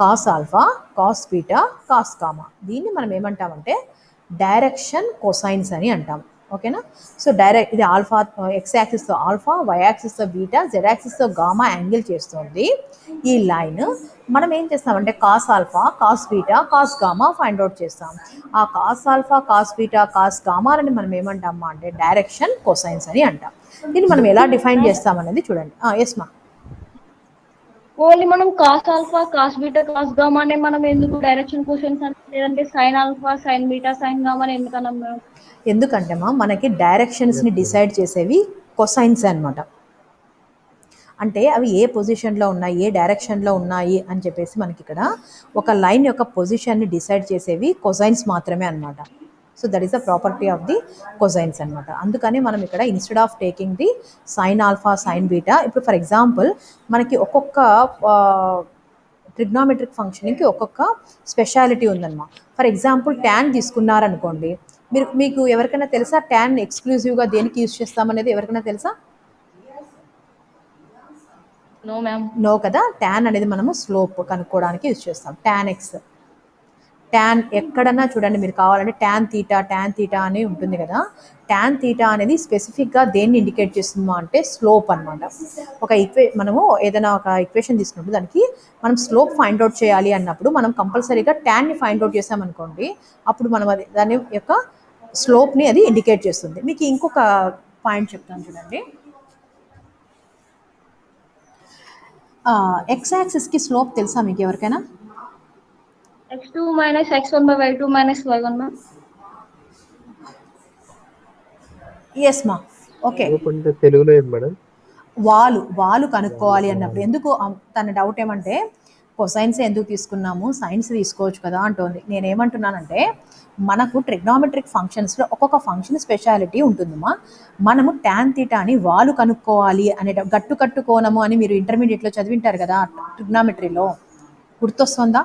Cos alpha, cos beta, cos gamma, దీన్ని మనం ఏమంటామంటే డైరెక్షన్ కొసైన్స్ అని అంటాం. ఓకేనా, సో డైరెక్ట్ ఇది ఆల్ఫా, ఎక్స్ యాక్సిస్తో ఆల్ఫా, వై యాక్సిస్తో బీటా, జెడ్ యాక్సిస్తో గామా యాంగిల్ చేస్తుంది. ఈ లైన్ మనం ఏం చేస్తామంటే cos alpha, cos beta, cos gamma find out చేస్తాం. ఆ cos alpha, cos beta, cos గామాలని మనం ఏమంటామా అంటే డైరెక్షన్ కొసైన్స్ అని అంటాం. దీన్ని మనం ఎలా డిఫైన్ చేస్తామనేది చూడండి. ఎస్ మా, ఓన్లీ మనం cos alpha, cos beta, cos gamma అనే మనం ఎందుకు డైరెక్షన్ క్వశ్చన్స్ అంటే, లేదంటే sine alpha, sine beta, sine gamma అని ఎందుకన్నాం మేము? ఎందుకంటే మనకి డైరెక్షన్స్ని డిసైడ్ చేసేవి కొసైన్స్ అనమాట. అంటే అవి ఏ పొజిషన్లో ఉన్నాయి, ఏ డైరెక్షన్లో ఉన్నాయి అని చెప్పేసి మనకి ఇక్కడ ఒక లైన్ యొక్క పొజిషన్ని డిసైడ్ చేసేవి కొసైన్స్ మాత్రమే అనమాట. So that is the property of the cosines అనమాట. అందుకని మనం ఇక్కడ instead of taking the sine alpha sine beta, ఇప్పుడు ఫర్ ఎగ్జాంపుల్ మనకి ఒక్కొక్క ట్రిగ్నామెట్రిక్ ఫంక్షన్కి ఒక్కొక్క స్పెషాలిటీ ఉందన్నమాట. ఫర్ ఎగ్జాంపుల్ ట్యాన్ తీసుకున్నారనుకోండి, మీకు ఎవరికైనా తెలుసా ట్యాన్ ఎక్స్క్లూజివ్గా దేనికి యూజ్ చేస్తామనేది ఎవరికైనా తెలుసా? No ma'am. నో కదా. ట్యాన్ అనేది మనము స్లోప్ కనుక్కోవడానికి యూజ్ చేస్తాం. ట్యాన్ ఎక్స్, ట్యాన్ ఎక్కడన్నా చూడండి మీరు కావాలంటే ట్యాన్ తీటా అని ఉంటుంది కదా. ట్యాన్ తీటా అనేది స్పెసిఫిక్గా దేన్ని ఇండికేట్ చేస్తుందో అంటే స్లోప్ అనమాట. మనము ఏదైనా ఒక ఈక్వేషన్ తీసుకున్నప్పుడు దానికి మనం స్లోప్ ఫైండ్ అవుట్ చేయాలి అన్నప్పుడు మనం కంపల్సరీగా ట్యాన్ని ఫైండ్ అవుట్ చేసామనుకోండి, అప్పుడు మనం అది దాని యొక్క స్లోప్ని అది ఇండికేట్ చేస్తుంది. మీకు ఇంకొక పాయింట్ చెప్తాను చూడండి. ఎక్స్ యాక్సిస్కి స్లోప్ తెలుసా మీకు ఎవరికైనా? x2 minus x1 by y2 minus y1 ma'am. Yes మా. ఓకే, అంటే తెలుగులో ఏం మేడం? వాలు కనుక్కోవాలి అన్నప్పుడు ఎందుకు తన డౌట్ ఏమంటే కొసైన్స్ ఎందుకు తీసుకున్నాము, సైన్స్ తీసుకోవచ్చు కదా అంటోంది. నేనేమంటున్నానంటే మనకు ట్రిగ్నామెట్రిక్ ఫంక్షన్స్లో ఒక్కొక్క ఫంక్షన్ స్పెషాలిటీ ఉంటుందమ్మా. మనము ట్యాన్ తీటాని వాలు కనుక్కోవాలి అనే గట్టు కోణము అని మీరు ఇంటర్మీడియట్లో చదివింటారు కదా ట్రిగ్నామెట్రీలో, గుర్తొస్తుందా?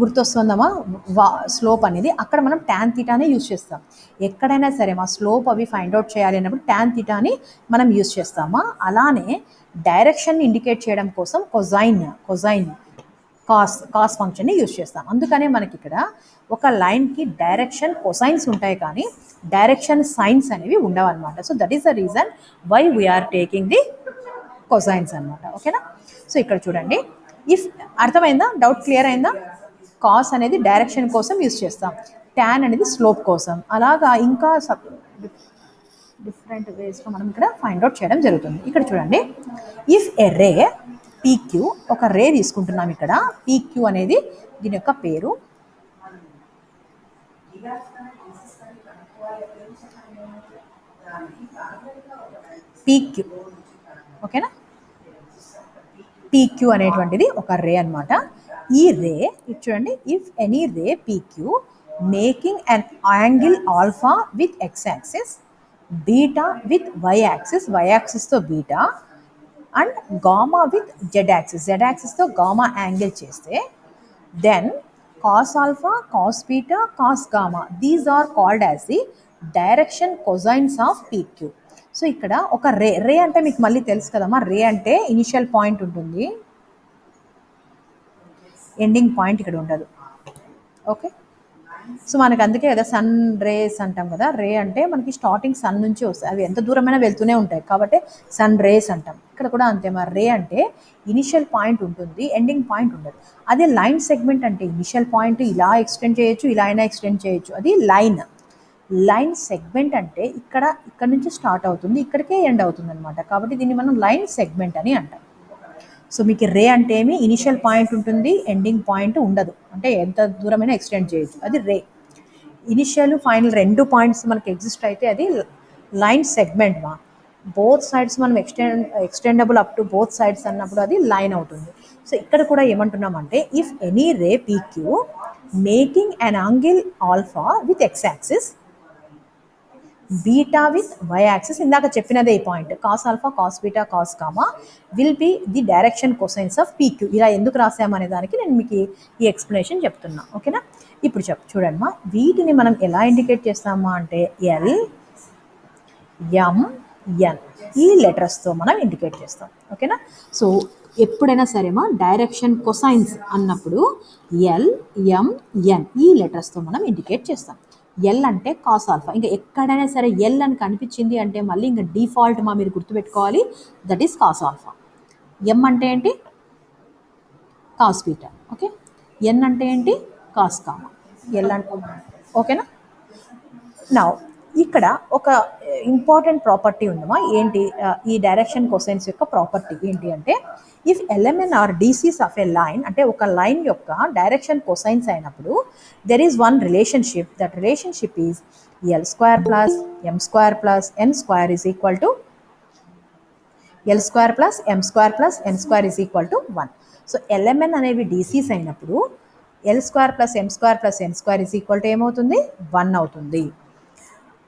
గుర్తొస్తుందమ్మా? స్లోప్ అనేది అక్కడ మనం ట్యాన్ తీటానే యూజ్ చేస్తాం. ఎక్కడైనా సరే మా స్లోప్ అవి ఫైండ్ అవుట్ చేయాలి అన్నప్పుడు ట్యాన్ తీటాని మనం యూజ్ చేస్తామా. అలానే డైరెక్షన్ ఇండికేట్ చేయడం కోసం కొజైన్ కాస్ ఫంక్షన్ని యూజ్ చేస్తాం. అందుకనే మనకి ఇక్కడ ఒక లైన్కి డైరెక్షన్ కొసైన్స్ ఉంటాయి కానీ డైరెక్షన్ సైన్స్ అనేవి ఉండవు అనమాట. So that is the reason why we're taking the cosines అనమాట. ఓకేనా? సో ఇక్కడ చూడండి, ఇఫ్ అర్థమైందా? డౌట్ క్లియర్ అయిందా? కాస్ అనేది డైరెక్షన్ కోసం యూజ్ చేస్తాం, ట్యాన్ అనేది స్లోప్ కోసం. అలాగా ఇంకా డిఫరెంట్ వేస్లో మనం ఇక్కడ ఫైండ్ అవుట్ చేయడం జరుగుతుంది. ఇక్కడ చూడండి, ఇఫ్ ఎ రే పీక్యూ, ఒక రే తీసుకుంటున్నాం ఇక్కడ. పీక్యూ అనేది దీని యొక్క పేరు. పీక్యూ, ఓకేనా? పీక్యూ అనేటువంటిది ఒక రే అనమాట. ఈ రే చూడండి, if any ray PQ making an angle alpha with X axis, beta with Y యాక్సిస్తో beta, and gamma with Z యాక్సిస్తో గామా యాంగిల్ చేస్తే, then cos alpha, cos beta, cos gamma, these are called as the direction cosines of PQ. So ఇక్కడ ఒక రే అంటే మీకు మళ్ళీ తెలుసు కదమ్మా, రే అంటే ఇనిషియల్ పాయింట్ ఉంటుంది, ఎండింగ్ పాయింట్ ఇక్కడ ఉండదు. ఓకే, సో మనకి అందుకే కదా సన్ రేస్ అంటాం కదా. రే అంటే మనకి స్టార్టింగ్ సన్ నుంచి వస్తాయి, అవి ఎంత దూరమైనా వెళ్తూనే ఉంటాయి కాబట్టి సన్ రేస్ అంటాం. ఇక్కడ కూడా అంతే, మరి రే అంటే ఇనిషియల్ పాయింట్ ఉంటుంది, ఎండింగ్ పాయింట్ ఉండదు. అదే లైన్ సెగ్మెంట్ అంటే ఇనిషియల్ పాయింట్ ఇలా ఎక్స్టెండ్ చేయొచ్చు, ఇలా అయినా ఎక్స్టెండ్ చేయొచ్చు, అది లైన్ సెగ్మెంట్ అంటే ఇక్కడ నుంచి స్టార్ట్ అవుతుంది, ఇక్కడికే ఎండ్ అవుతుంది అనమాట. కాబట్టి దీన్ని మనం లైన్ సెగ్మెంట్ అని అంటాం. సో మీకు రే అంటే ఏమి, ఇనిషియల్ పాయింట్ ఉంటుంది, ఎండింగ్ పాయింట్ ఉండదు, అంటే ఎంత దూరమైనా ఎక్స్టెండ్ చేయొచ్చు, అది రే. ఇనిషియల్ ఫైనల్ రెండు పాయింట్స్ మనకి ఎగ్జిస్ట్ అయితే అది లైన్ సెగ్మెంట్ మా. బోత్ సైడ్స్ మనం extendable up to both sides అన్నప్పుడు అది లైన్ అవుతుంది. సో ఇక్కడ కూడా ఏమంటున్నామంటే, if any ray PQ making an angle alpha with X axis, beta with Y axis, ఇందాక చెప్పినదే ఈ point, cos alpha, cos beta, cos gamma will be the direction cosines of PQ. ఇలా ఎందుకు రాసామనే దానికి నేను మీకు ఈ ఎక్స్ప్లెనేషన్ చెప్తున్నా. ఓకేనా? ఇప్పుడు చూడండి మా, వీటిని మనం ఎలా ఇండికేట్ చేస్తామా అంటే ఎల్, ఎం, ఎన్ ఈ లెటర్స్తో మనం ఇండికేట్ చేస్తాం. ఓకేనా? సో ఎప్పుడైనా సరేమా డైరెక్షన్ కొసైన్స్ అన్నప్పుడు ఎల్, ఎం, ఎన్ ఈ లెటర్స్తో మనం ఇండికేట్ చేస్తాం. ఎల్ అంటే కాస్ ఆల్ఫా, ఇంకా ఎక్కడైనా సరే ఎల్ అని కనిపించింది అంటే మళ్ళీ ఇంకా డిఫాల్ట్ మీరు గుర్తుపెట్టుకోవాలి, దట్ ఈస్ కాస్ ఆల్ఫా. ఎం అంటే ఏంటి? Cos beta. ఓకే, ఎన్ అంటే ఏంటి? Cos gamma. ఎల్ అంటే ఓకేనా? నౌ ఇక్కడ ఒక ఇంపార్టెంట్ ప్రాపర్టీ ఉందమ్మా. ఏంటి ఈ డైరెక్షన్ కొసైన్స్ యొక్క ప్రాపర్టీ ఏంటి అంటే, if LMN are DCs of a line, అంటే ఒక లైన్ యొక్క డైరెక్షన్ కొసైన్స్ అయినప్పుడు there is one relationship, that relationship is L square plus M square plus N square is equal to L square plus M square plus N square is equal to 1. So LMN అనేవి DCs అయినప్పుడు L square plus M square plus N square is equal to ఏమవుతుంది 1 అవుతుంది.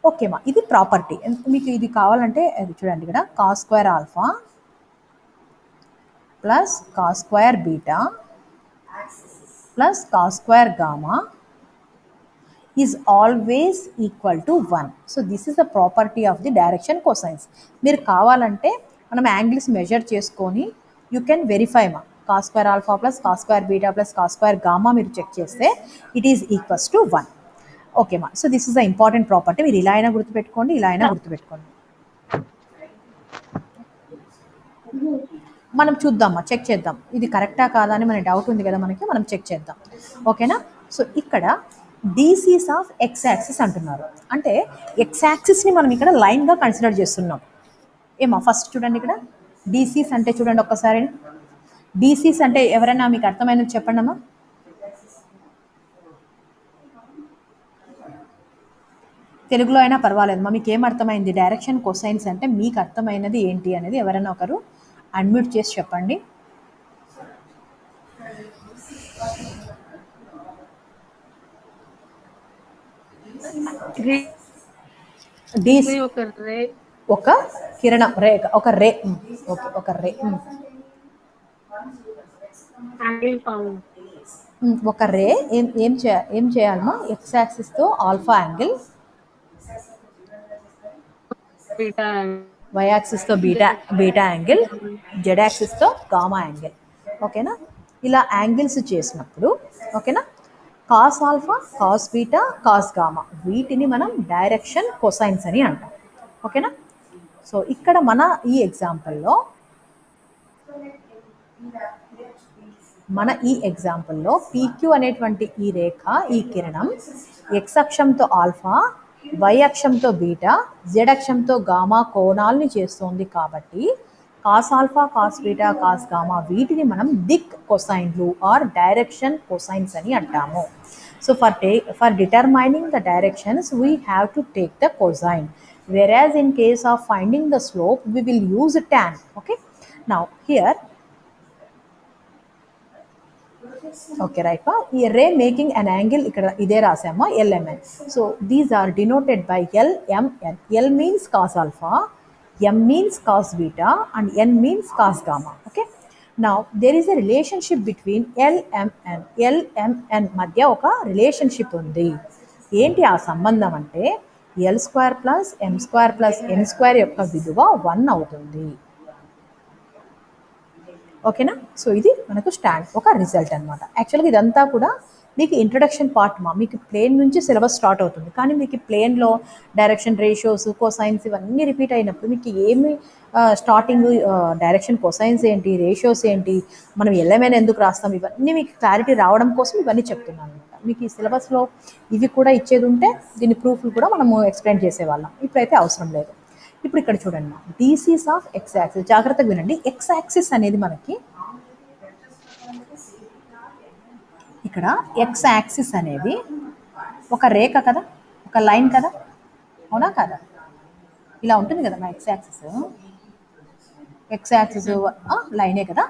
ఓకేమా, ఇది property. మీకు ఇది కావాలంటే అది చూడండి ఇక్కడ cos square alpha plus cos square beta plus cos square gamma is always equal to 1. So this is the property of the direction cosines. మీరు కావాలంటే మనం యాంగిల్స్ మెజర్ చేసుకొని యూ కెన్ వెరిఫై మా cos square alpha plus cos square beta plus cos square gamma మీరు check చేస్తే it is equals to 1. ఓకేమా, so this is the important property. మీరు ఇలా అయినా గుర్తుపెట్టుకోండి, ఇలా అయినా గుర్తుపెట్టుకోండి. మనం చూద్దామా, చెక్ చేద్దాం ఇది కరెక్టా కాదా అని మన డౌట్ ఉంది కదా మనకి, మనం చెక్ చేద్దాం. ఓకేనా, సో ఇక్కడ డీసీస్ ఆఫ్ ఎక్స్ యాక్సిస్ అంటున్నారు. అంటే ఎక్స్ యాక్సిస్ని మనం ఇక్కడ లైన్గా కన్సిడర్ చేస్తున్నాం. ఏమా ఫస్ట్ చూడండి ఇక్కడ డీసీస్ అంటే చూడండి ఒక్కసారి. డీసీస్ అంటే ఎవరైనా మీకు అర్థమైనది చెప్పండి అమ్మా. తెలుగులో అయినా పర్వాలేదమ్మా, మీకు ఏం అర్థమైంది డైరెక్షన్ కొసైన్స్ అంటే మీకు అర్థమైనది ఏంటి అనేది ఎవరైనా ఒకరు అన్మ్యూట్ చేసి చెప్పండి. ఒక కిరణం రేఖ, ఒక రే, ఓకే ఒక రే, ఒక రే ఏం చేయాలమ్మా, ఎక్స్ యాక్సిస్తో ఆల్ఫా యాంగిల్, వై యాక్సిస్తో బీటా యాంగిల్, జెడ్ యాక్సిస్తో గామా యాంగిల్. ఓకేనా, ఇలా యాంగిల్స్ చేసినప్పుడు ఓకేనా cos alpha, cos beta, cos gamma వీటిని మనం డైరెక్షన్ కొసైన్స్ అని అంటాం. ఓకేనా, సో ఇక్కడ మన ఈ ఎగ్జాంపుల్లో పీక్యూ అనేటువంటి ఈ రేఖ, ఈ కిరణం ఎక్స్ అక్షంతో ఆల్ఫా, వై అక్షంతో బీటా, జెడ్ అక్షంతో గామా కోణాలని చేస్తుంది. కాబట్టి cos alpha, cos beta, cos gamma వీటిని మనం దిక్ కొసైన్లు ఆర్ డైరెక్షన్ కొసైన్స్ అని అంటాము. So for determining the directions we have to take the cosine, whereas in case of finding the slope we will use tan. Okay, now here okay right pa ఈ ray making an angle ఇక్కడ ఇదే రాసామా LMN. so these are denoted by LMN. L means cos alpha, M means cos beta and N means cos gamma. Okay, now there is a relationship between LMN మధ్య ఒక relationship ఉంది. ఏంటి ఆ సంబంధం అంటే L square plus M square plus N square యొక్క విలువ 1 అవుతుంది. ఓకేనా, సో ఇది మనకు ఒక రిజల్ట్ అనమాట. యాక్చువల్గా ఇదంతా కూడా మీకు ఇంట్రడక్షన్ పార్ట్ మీకు ప్లేన్ నుంచి సిలబస్ స్టార్ట్ అవుతుంది. కానీ మీకు ప్లేన్లో డైరెక్షన్ రేషియోస్, కోసైన్స్ ఇవన్నీ రిపీట్ అయినప్పుడు మీకు ఏమి స్టార్టింగ్ డైరెక్షన్ కొసైన్స్ ఏంటి, రేషియోస్ ఏంటి, మనం ఎల్ఎంఎన్ ఎందుకు రాస్తాం, ఇవన్నీ మీకు క్లారిటీ రావడం కోసం ఇవన్నీ చెప్తున్నాను అనమాట. మీకు ఈ సిలబస్లో ఇవి కూడా ఇచ్చేది ఉంటే దీని ప్రూఫ్లు కూడా మనము ఎక్స్ప్లెయిన్ చేసేవాళ్ళం. ఇప్పుడైతే అవసరం లేదు. ఇప్పుడు ఇక్కడ చూడండి డీసీస్ ఆఫ్ ఎక్స్ యాక్సిస్, జాగ్రత్తగా వినండి. ఎక్స్ యాక్సిస్ అనేది మనకి ఇక్కడ ఎక్స్ యాక్సిస్ అనేది ఒక రేఖ కదా, ఒక లైన్ కదా, అవునా కదా, ఇలా ఉంటుంది కదా మా ఎక్స్ యాక్సిస్ లైనే కదా.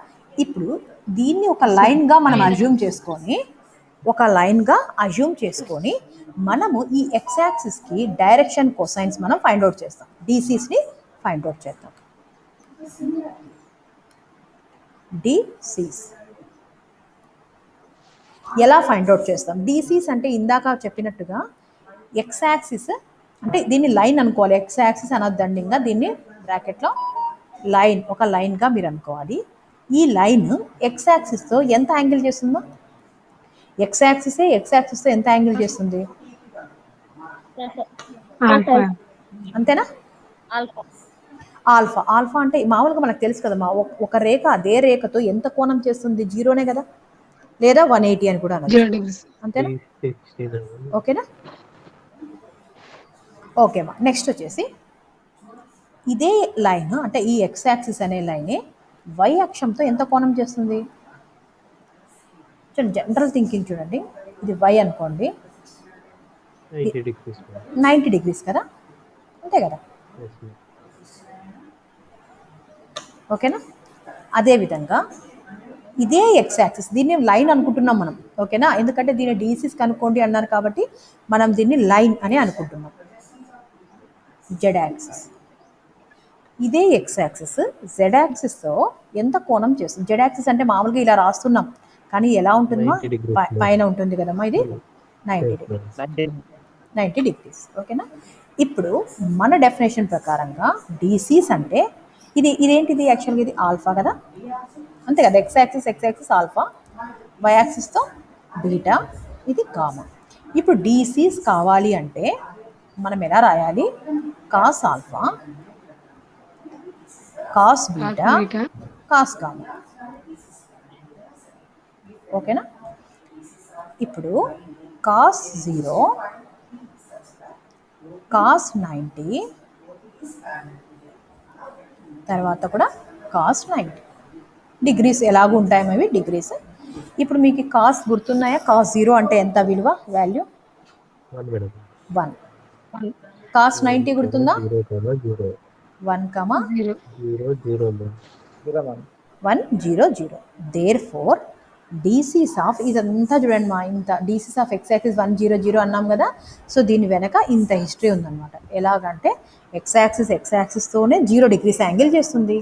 ఇప్పుడు దీన్ని ఒక లైన్గా మనం అజ్యూమ్ చేసుకొని మనము ఈ ఎక్స్ యాక్సిస్కి డైరెక్షన్ కొసైన్స్ మనం ఫైండ్ అవుట్ చేస్తాం, డీసీస్ని ఫైండ్ అవుట్ చేద్దాం. డీసీస్ ఎలా ఫైండ్ అవుట్ చేస్తాం? డీసీస్ అంటే ఇందాక చెప్పినట్టుగా ఎక్స్ యాక్సిస్ అంటే దీన్ని లైన్ అనుకోవాలి, ఎక్స్ యాక్సిస్ అనొద్దండి, ఇంకా దీన్ని బ్రాకెట్లో లైన్, ఒక లైన్గా మీరు అనుకోవాలి. ఈ లైన్ ఎక్స్ యాక్సిస్తో ఎంత యాంగిల్ చేస్తుందో, ఎక్స్ యాక్సిస్తో ఎంత యాంగిల్ చేస్తుంది, అంతేనా? ఆల్ఫా అంటే మామూలుగా మనకు తెలుసు కదమ్మా, ఒక రేఖ అదే రేఖతో ఎంత కోణం చేస్తుంది, 0నే కదా, లేదా 180 అని కూడా అనొచ్చు, అంతేనా? ఓకేనా, ఓకేమా. నెక్స్ట్ వచ్చేసి ఇదే లైన్ అంటే ఈ ఎక్స్ యాక్సిస్ అనే లైనే వై అక్షంతో ఎంత కోణం చేస్తుంది చూడండి. జనరల్ థింకింగ్ చూడండి, ఇది వై అనుకోండి, 90 degrees కదా, అంతే కదా. ఓకేనా. అదేవిధంగా ఇదే ఎక్స్ యాక్సిస్, దీన్ని లైన్ అనుకుంటున్నాం మనం. ఓకేనా, ఎందుకంటే దీన్ని డీసీస్ కనుక్కోండి అన్నారు కాబట్టి మనం దీన్ని లైన్ అని అనుకుంటున్నాం. జెడ్ యాక్సిస్, ఇదే ఎక్స్ యాక్సిస్ జెడ్ యాక్సిస్తో ఎంత కోణం చేస్తుంది. జెడ్ యాక్సిస్ అంటే మామూలుగా ఇలా రాస్తున్నాం, కానీ ఎలా ఉంటుందో 90 degrees పైన ఉంటుంది కదమ్మా. ఇది 90 Yes, డిగ్రీస్, madam. 90 డిగ్రీస్. ఓకేనా. ఇప్పుడు మన డెఫినేషన్ ప్రకారంగా డీసీస్ అంటే ఇదేంటిది యాక్చువల్గా, ఇది ఆల్ఫా కదా, అంతే కదా. ఎక్స్ యాక్సిస్ ఆల్ఫా, వై యాక్సిస్తో బీటా, ఇది గామా. ఇప్పుడు డీసీస్ కావాలి అంటే మనం ఎలా రాయాలి? Cos alpha, cos beta, cos gamma. ఓకేనా. ఇప్పుడు కాస్ 0, కాస్ 90, తర్వాత కూడా కాస్ 90 డిగ్రీస్ ఎలాగూ ఉంటాయి అవి డిగ్రీస్. ఇప్పుడు మీకు కాస్ గుర్తున్నాయా? కాస్ 0 అంటే ఎంత విలువ, వాల్యూ 1 madam. 1. కాస్ 90 గుర్తుందా? 0, 0. 1, 0. 0, 0 madam. 100. There four DCs of ఇదంతా చూడండి మా, ఇంత డీసీస్ ఆఫ్ ఎక్స్ యాక్సిస్ 100 అన్నాం కదా. సో దీని వెనక ఇంత హిస్టరీ ఉందన్నమాట. ఎలాగంటే ఎక్స్ యాక్సిస్తోనే 0 డిగ్రీస్ యాంగిల్ చేస్తుంది,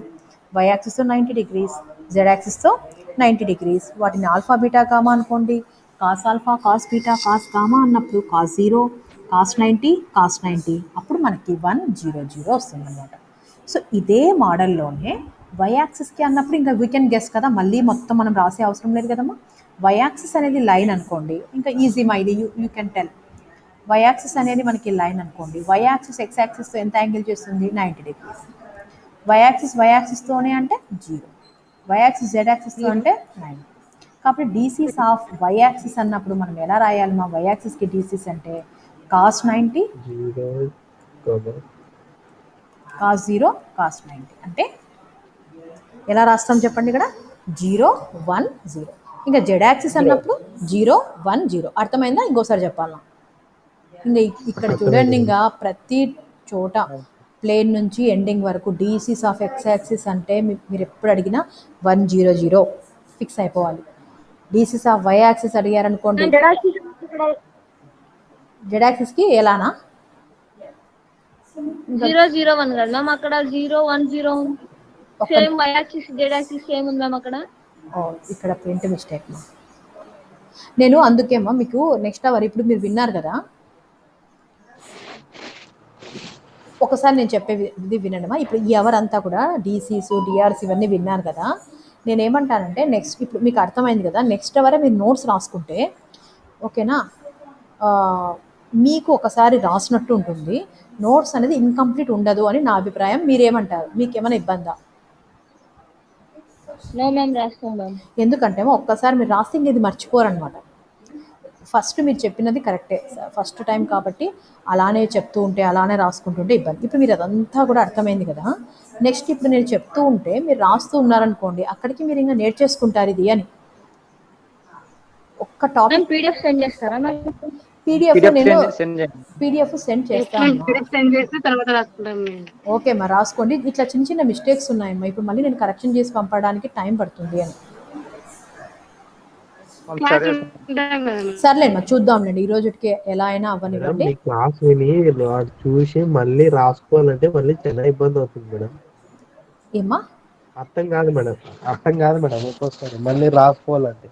వై యాక్సిస్తో 90 డిగ్రీస్, జెడ్ యాక్సిస్తో 90 డిగ్రీస్. వాటిని ఆల్ఫా బీటా గామా అనుకోండి. Cos alpha, cos beta, cos gamma అన్నప్పుడు కాస్ 0, కాస్ 90, కాస్ 90, అప్పుడు మనకి 100 వస్తుంది అనమాట. సో ఇదే మోడల్లోనే వై యాక్సిస్కి అన్నప్పుడు ఇంకా వీ కెన్ గెస్ కదా, మళ్ళీ మొత్తం మనం రాసే అవసరం లేదు కదమ్మా. వై యాక్సిస్ అనేది లైన్ అనుకోండి, ఇంకా ఈజీ మా, ఇది you can tell. Y axis అనేది మనకి లైన్ అనుకోండి. వై యాక్సిస్ ఎక్స్ యాక్సిస్తో ఎంత యాంగిల్ చేస్తుంది? 90 డిగ్రీస్. వై యాక్సిస్తోనే అంటే 0, వై యాక్సిస్ జెడ్ యాక్సిస్తో అంటే 90. కాబట్టి డీసీస్ ఆఫ్ వై యాక్సిస్ అన్నప్పుడు మనం ఎలా రాయాలి మా? వై యాక్సిస్కి డీసీస్ అంటే కాస్ 90, 0, కాస్ 0, కాస్ 90. అంటే ఎలా రాస్తాం చెప్పండి ఇక్కడ? 0, 1, 0. ఇంకా జెడ్ యాక్సిస్ అన్నప్పుడు 0, 1, 0. అర్థమైందా? ఇంకోసారి చెప్పాలా? ఇంకా ఇక్కడ చూడండి, ఇంకా ప్రతి చోట ప్లేన్ నుంచి ఎండింగ్ వరకు డీసీస్ ఆఫ్ ఎక్స్ యాక్సిస్ అంటే మీరు ఎప్పుడు అడిగినా 100 ఫిక్స్ అయిపోవాలి. డీసీస్ ఆఫ్ వై యాక్సిస్ అడిగారనుకోండి, జెడ్ యాక్సిస్కి ఎలానా? 001 కదా మ్యామ్, అక్కడ 010 same Y axis Z axis same ఉంది మ్యామ్ అక్కడ. ఇక్కడ ప్రింట్ మిస్టేక్. నేను అందుకేమో మీకు నెక్స్ట్ అవర్ ఇప్పుడు మీరు విన్నారు కదా, ఒకసారి నేను చెప్పేది వినండిమా. ఇప్పుడు ఈ అవర్ అంతా కూడా డీసీస్ డిఆర్స్ ఇవన్నీ విన్నారు కదా. నేనేమంటానంటే నెక్స్ట్ ఇప్పుడు మీకు అర్థమైంది కదా, నెక్స్ట్ అవరే మీరు నోట్స్ రాసుకుంటే ఓకేనా, మీకు ఒకసారి రాసినట్టు ఉంటుంది. నోట్స్ అనేది ఇన్కంప్లీట్ ఉండదు అని నా అభిప్రాయం. మీరేమంటారు? మీకేమైనా ఇబ్బందా? నో మ్యామ్, రాస్తాం మ్యామ్. ఎందుకంటే ఒక్కసారి మీరు రాస్తే ఇది మర్చిపోరనమాట. ఫస్ట్ మీరు చెప్పినది కరెక్టే, ఫస్ట్ టైం కాబట్టి అలానే చెప్తూ ఉంటే అలానే రాసుకుంటుంటే ఇబ్బంది. ఇప్పుడు మీరు అదంతా కూడా అర్థమైంది కదా. నెక్స్ట్ ఇప్పుడు నేను చెప్తూ ఉంటే మీరు రాస్తూ ఉన్నారనుకోండి, అక్కడికి మీరు ఇంకా నేర్చేసుకుంటారు ఇది అని. ఒక్క టాపిక్ పీడిఎఫ్ సెండ్ చేస్తారా మ్యామ్? పీడిఎఫ్ నేను పీడిఎఫ్ సెండ్ చేస్తాను. చేసి తర్వాత రాసుకుంటాం మేము. ఓకే మా, రాసుకోండి. ఇట్లా చిన్న చిన్న మిస్టేక్స్ ఉన్నాయమ్మా, ఇప్పుడు మళ్ళీ నేను కరెక్షన్ చేసి పంపడానికి టైం పడుతుంది అని. సర్లేమ్మా, చూద్దాంలేండి ఈ రోజుకి ఎలా అయినా అవ్వనివ్వండి. మీ క్లాస్ విని వాడు చూసి మళ్ళీ రాసుకోవాలంటే మళ్ళీ చాలా ఇబ్బంది అవుతుంది మేడం. ఏమ్మా? అర్థం కాదు మేడం ఒక్కోసారి మళ్ళీ రాసుకోవాలంటే.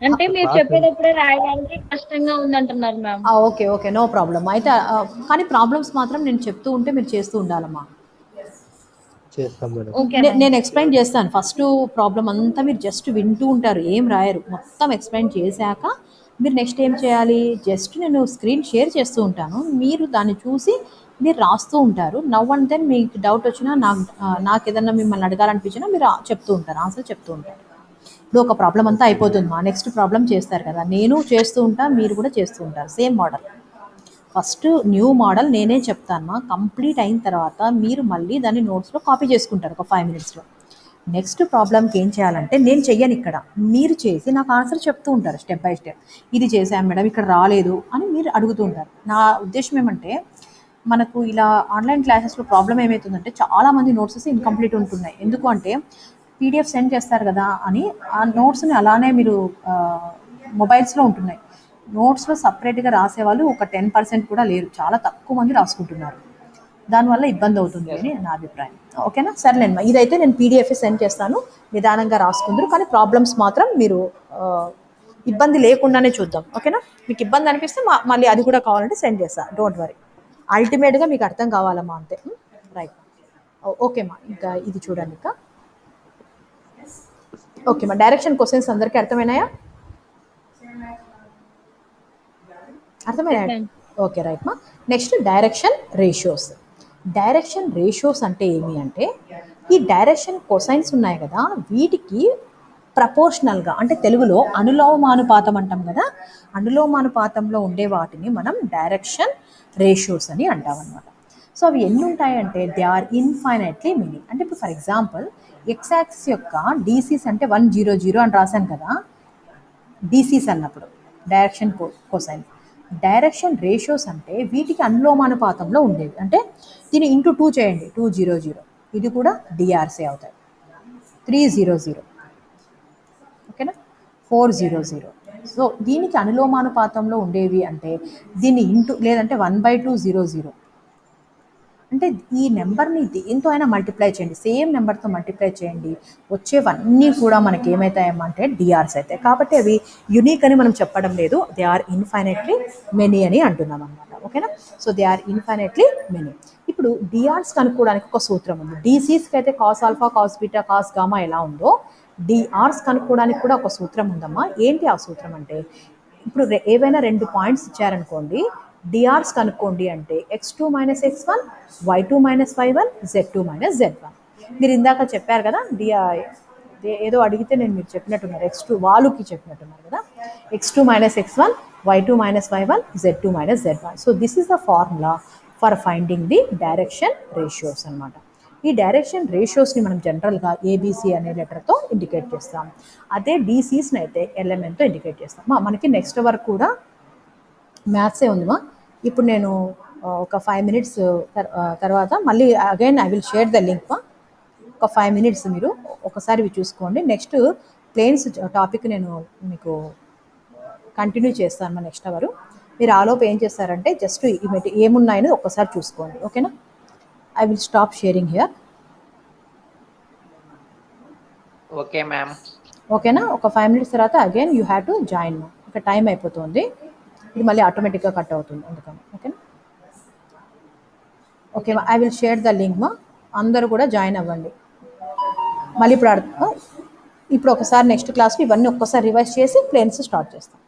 అంటే మీరు చెప్పేటప్పుడే రాయడానికి కష్టంగా ఉందంటున్నారు మ్యామ్. Okay no problem. అయితే కానీ ప్రాబ్లమ్స్ మాత్రం నేను చెప్తూ ఉంటే మీరు చేస్తూ ఉండాలమ్మా. చేస్తాం మేడం. నేను ఎక్స్ప్లెయిన్ చేస్తాను. ఫస్ట్ ప్రాబ్లం అంతా మీరు జస్ట్ వింటూ ఉంటారు, ఏం రాయరు. మొత్తం ఎక్స్ప్లెయిన్ చేశాక మీరు నెక్స్ట్ ఏం చేయాలి, జస్ట్ నేను స్క్రీన్ షేర్ చేస్తూ ఉంటాను, మీరు దాన్ని చూసి మీరు రాస్తూ ఉంటారు. నవ్ అండ్ దెన్ మీకు డౌట్ వచ్చినా నాకు ఏదన్నా మిమ్మల్ని అడగాలనిపించినా మీరు చెప్తూ ఉంటారు, ఆన్సర్ చెప్తూ ఉంటారు. ఇప్పుడు ఒక ప్రాబ్లం అంతా అయిపోతుంది, మా నెక్స్ట్ ప్రాబ్లం చేస్తారు కదా, నేను చేస్తూ ఉంటా, మీరు కూడా చేస్తూ ఉంటారు. Same model. First new model నేనే చెప్తాను, కంప్లీట్ అయిన తర్వాత మీరు మళ్ళీ దాన్ని నోట్స్లో కాపీ చేసుకుంటారు ఒక 5 minutesలో. నెక్స్ట్ ప్రాబ్లంకి ఏం చేయాలంటే నేను చెయ్యను, ఇక్కడ మీరు చేసి నాకు ఆన్సర్ చెప్తూ ఉంటారు స్టెప్ బై స్టెప్. ఇది చేశాను మేడం, ఇక్కడ రాలేదు అని మీరు అడుగుతూ ఉంటారు. నా ఉద్దేశం ఏమంటే మనకు ఇలా ఆన్లైన్ క్లాసెస్లో ప్రాబ్లం ఏమవుతుందంటే చాలామంది నోట్సెస్ ఇన్కంప్లీట్ ఉంటున్నాయి. ఎందుకు అంటే పీడిఎఫ్ సెండ్ చేస్తారు కదా అని ఆ నోట్స్ని అలానే మీరు మొబైల్స్లో ఉంటున్నాయి. నోట్స్లో సపరేట్గా రాసేవాళ్ళు ఒక 10% కూడా లేరు, చాలా తక్కువ మంది రాసుకుంటున్నారు. దానివల్ల ఇబ్బంది అవుతుంది అని నా అభిప్రాయం. ఓకేనా, సర్లేమ్మా, ఇదైతే నేను పీడిఎఫ్ సెండ్ చేస్తాను, నిదానంగా రాసుకుందరు, కానీ ప్రాబ్లమ్స్ మాత్రం మీరు ఇబ్బంది లేకుండానే చూద్దాం. ఓకేనా, మీకు ఇబ్బంది అనిపిస్తే మళ్ళీ అది కూడా కావాలంటే సెండ్ చేస్తాను, డోంట్ వరీ. అల్టిమేట్గా మీకు అర్థం కావాలమ్మా, అంతే. రైట్, ఓకేమ్మా. ఇంకా ఇది చూడండి. ఇంకా ఓకేమ్మా, డైరెక్షన్ క్వశ్చన్స్ అందరికీ అర్థమైనాయా? అర్థమైనా? ఓకే, రైట్ మా. Next direction ratios. Direction ratios అంటే ఏమి అంటే ఈ డైరెక్షన్ కొసైన్స్ ఉన్నాయి కదా, వీటికి ప్రపోర్షనల్గా, అంటే తెలుగులో అనులోమానుపాతం అంటాం కదా, అనులోమానుపాతంలో ఉండే వాటిని మనం డైరెక్షన్ రేషియోస్ అని అంటాం అనమాట. సో అవి ఎన్ని ఉంటాయంటే దే ఆర్ ఇన్ఫైనైట్లీ మెనీ. అంటే ఇప్పుడు ఫర్ ఎగ్జాంపుల్ ఎక్స్ యాక్సిస్ యొక్క డీసీస్ అంటే 100 అని రాశాను కదా, డీసీస్ అన్నప్పుడు డైరెక్షన్ కొసైన్. డైరెక్షన్ రేషియోస్ అంటే వీటికి అనులోమానుపాతంలో ఉండేవి. అంటే దీన్ని ఇంటూ 2 చేయండి, 200, ఇది కూడా డిఆర్సీ అవుతాయి. 300, ఓకేనా, 400. సో దీనికి అనులోమానుపాతంలో ఉండేవి అంటే దీన్ని ఇంటూ, లేదంటే 1/200. అంటే ఈ నెంబర్ని దేంతో అయినా మల్టిప్లై చేయండి, సేమ్ నెంబర్తో మల్టిప్లై చేయండి, వచ్చేవన్నీ కూడా మనకి ఏమవుతాయమ్మా అంటే డిఆర్స్ అవుతాయి. కాబట్టి అవి యునిక్ అని మనం చెప్పడం లేదు, దే ఆర్ ఇన్ఫైనైట్లీ మెనీ అని అంటున్నాం అనమాట. ఓకేనా, so they are infinitely many. ఇప్పుడు డిఆర్స్ కనుక్కోవడానికి ఒక సూత్రం ఉంది. డీసీస్కి అయితే cos alpha, cos beta, cos gamma ఎలా ఉందో, డిఆర్స్ కనుక్కోవడానికి కూడా ఒక సూత్రం ఉందమ్మా. ఏంటి ఆ సూత్రం అంటే, ఇప్పుడు ఏవైనా 2 పాయింట్స్ ఇచ్చారనుకోండి, డిఆర్స్ కనుక్కోండి అంటే x2 - x1, y2 - y1, z2 - z1. మీరు ఇందాక చెప్పారు కదా, ఏదో అడిగితే నేను మీరు చెప్పినట్టున్నారు, x2 వాళ్ళకి చెప్పినట్టున్నారు కదా, x2 - x1, y2 - y1, z2 - z1. So this is the formula for finding the direction ratios అనమాట. ఈ డైరెక్షన్ రేషియోస్ని మనం జనరల్గా ఏబీసీ అనే లెటర్తో ఇండికేట్ చేస్తాం. అదే డీసీస్ని అయితే ఎల్ఎంఎన్తో ఇండికేట్ చేస్తాం. మనకి నెక్స్ట్ వరకు కూడా మ్యాథ్సే ఉందిమా. ఇప్పుడు నేను ఒక 5 minutes తర్వాత మళ్ళీ again I will share the link మా. ఒక 5 minutes మీరు ఒకసారి ఇవి చూసుకోండి. నెక్స్ట్ ప్లేన్స్ టాపిక్ నేను మీకు కంటిన్యూ చేస్తాను మా నెక్స్ట్ అవరు. మీరు ఆలోపు ఏం చేస్తారంటే జస్ట్ ఏమున్నాయని ఒక్కసారి చూసుకోండి. ఓకేనా, I will stop sharing here. Okay ma'am. ఓకేనా, ఒక 5 minutes తర్వాత again you have to join. ఇక టైం అయిపోతుంది, ఇది మళ్ళీ ఆటోమేటిక్గా కట్ అవుతుంది అందుకని. ఓకేనా, okay, I will share the link మా. అందరూ కూడా జాయిన్ అవ్వండి. మళ్ళీ ఇప్పుడు ఒకసారి నెక్స్ట్ క్లాస్లో ఇవన్నీ ఒక్కసారి రివైజ్ చేసి ప్లేన్స్ స్టార్ట్ చేస్తాం.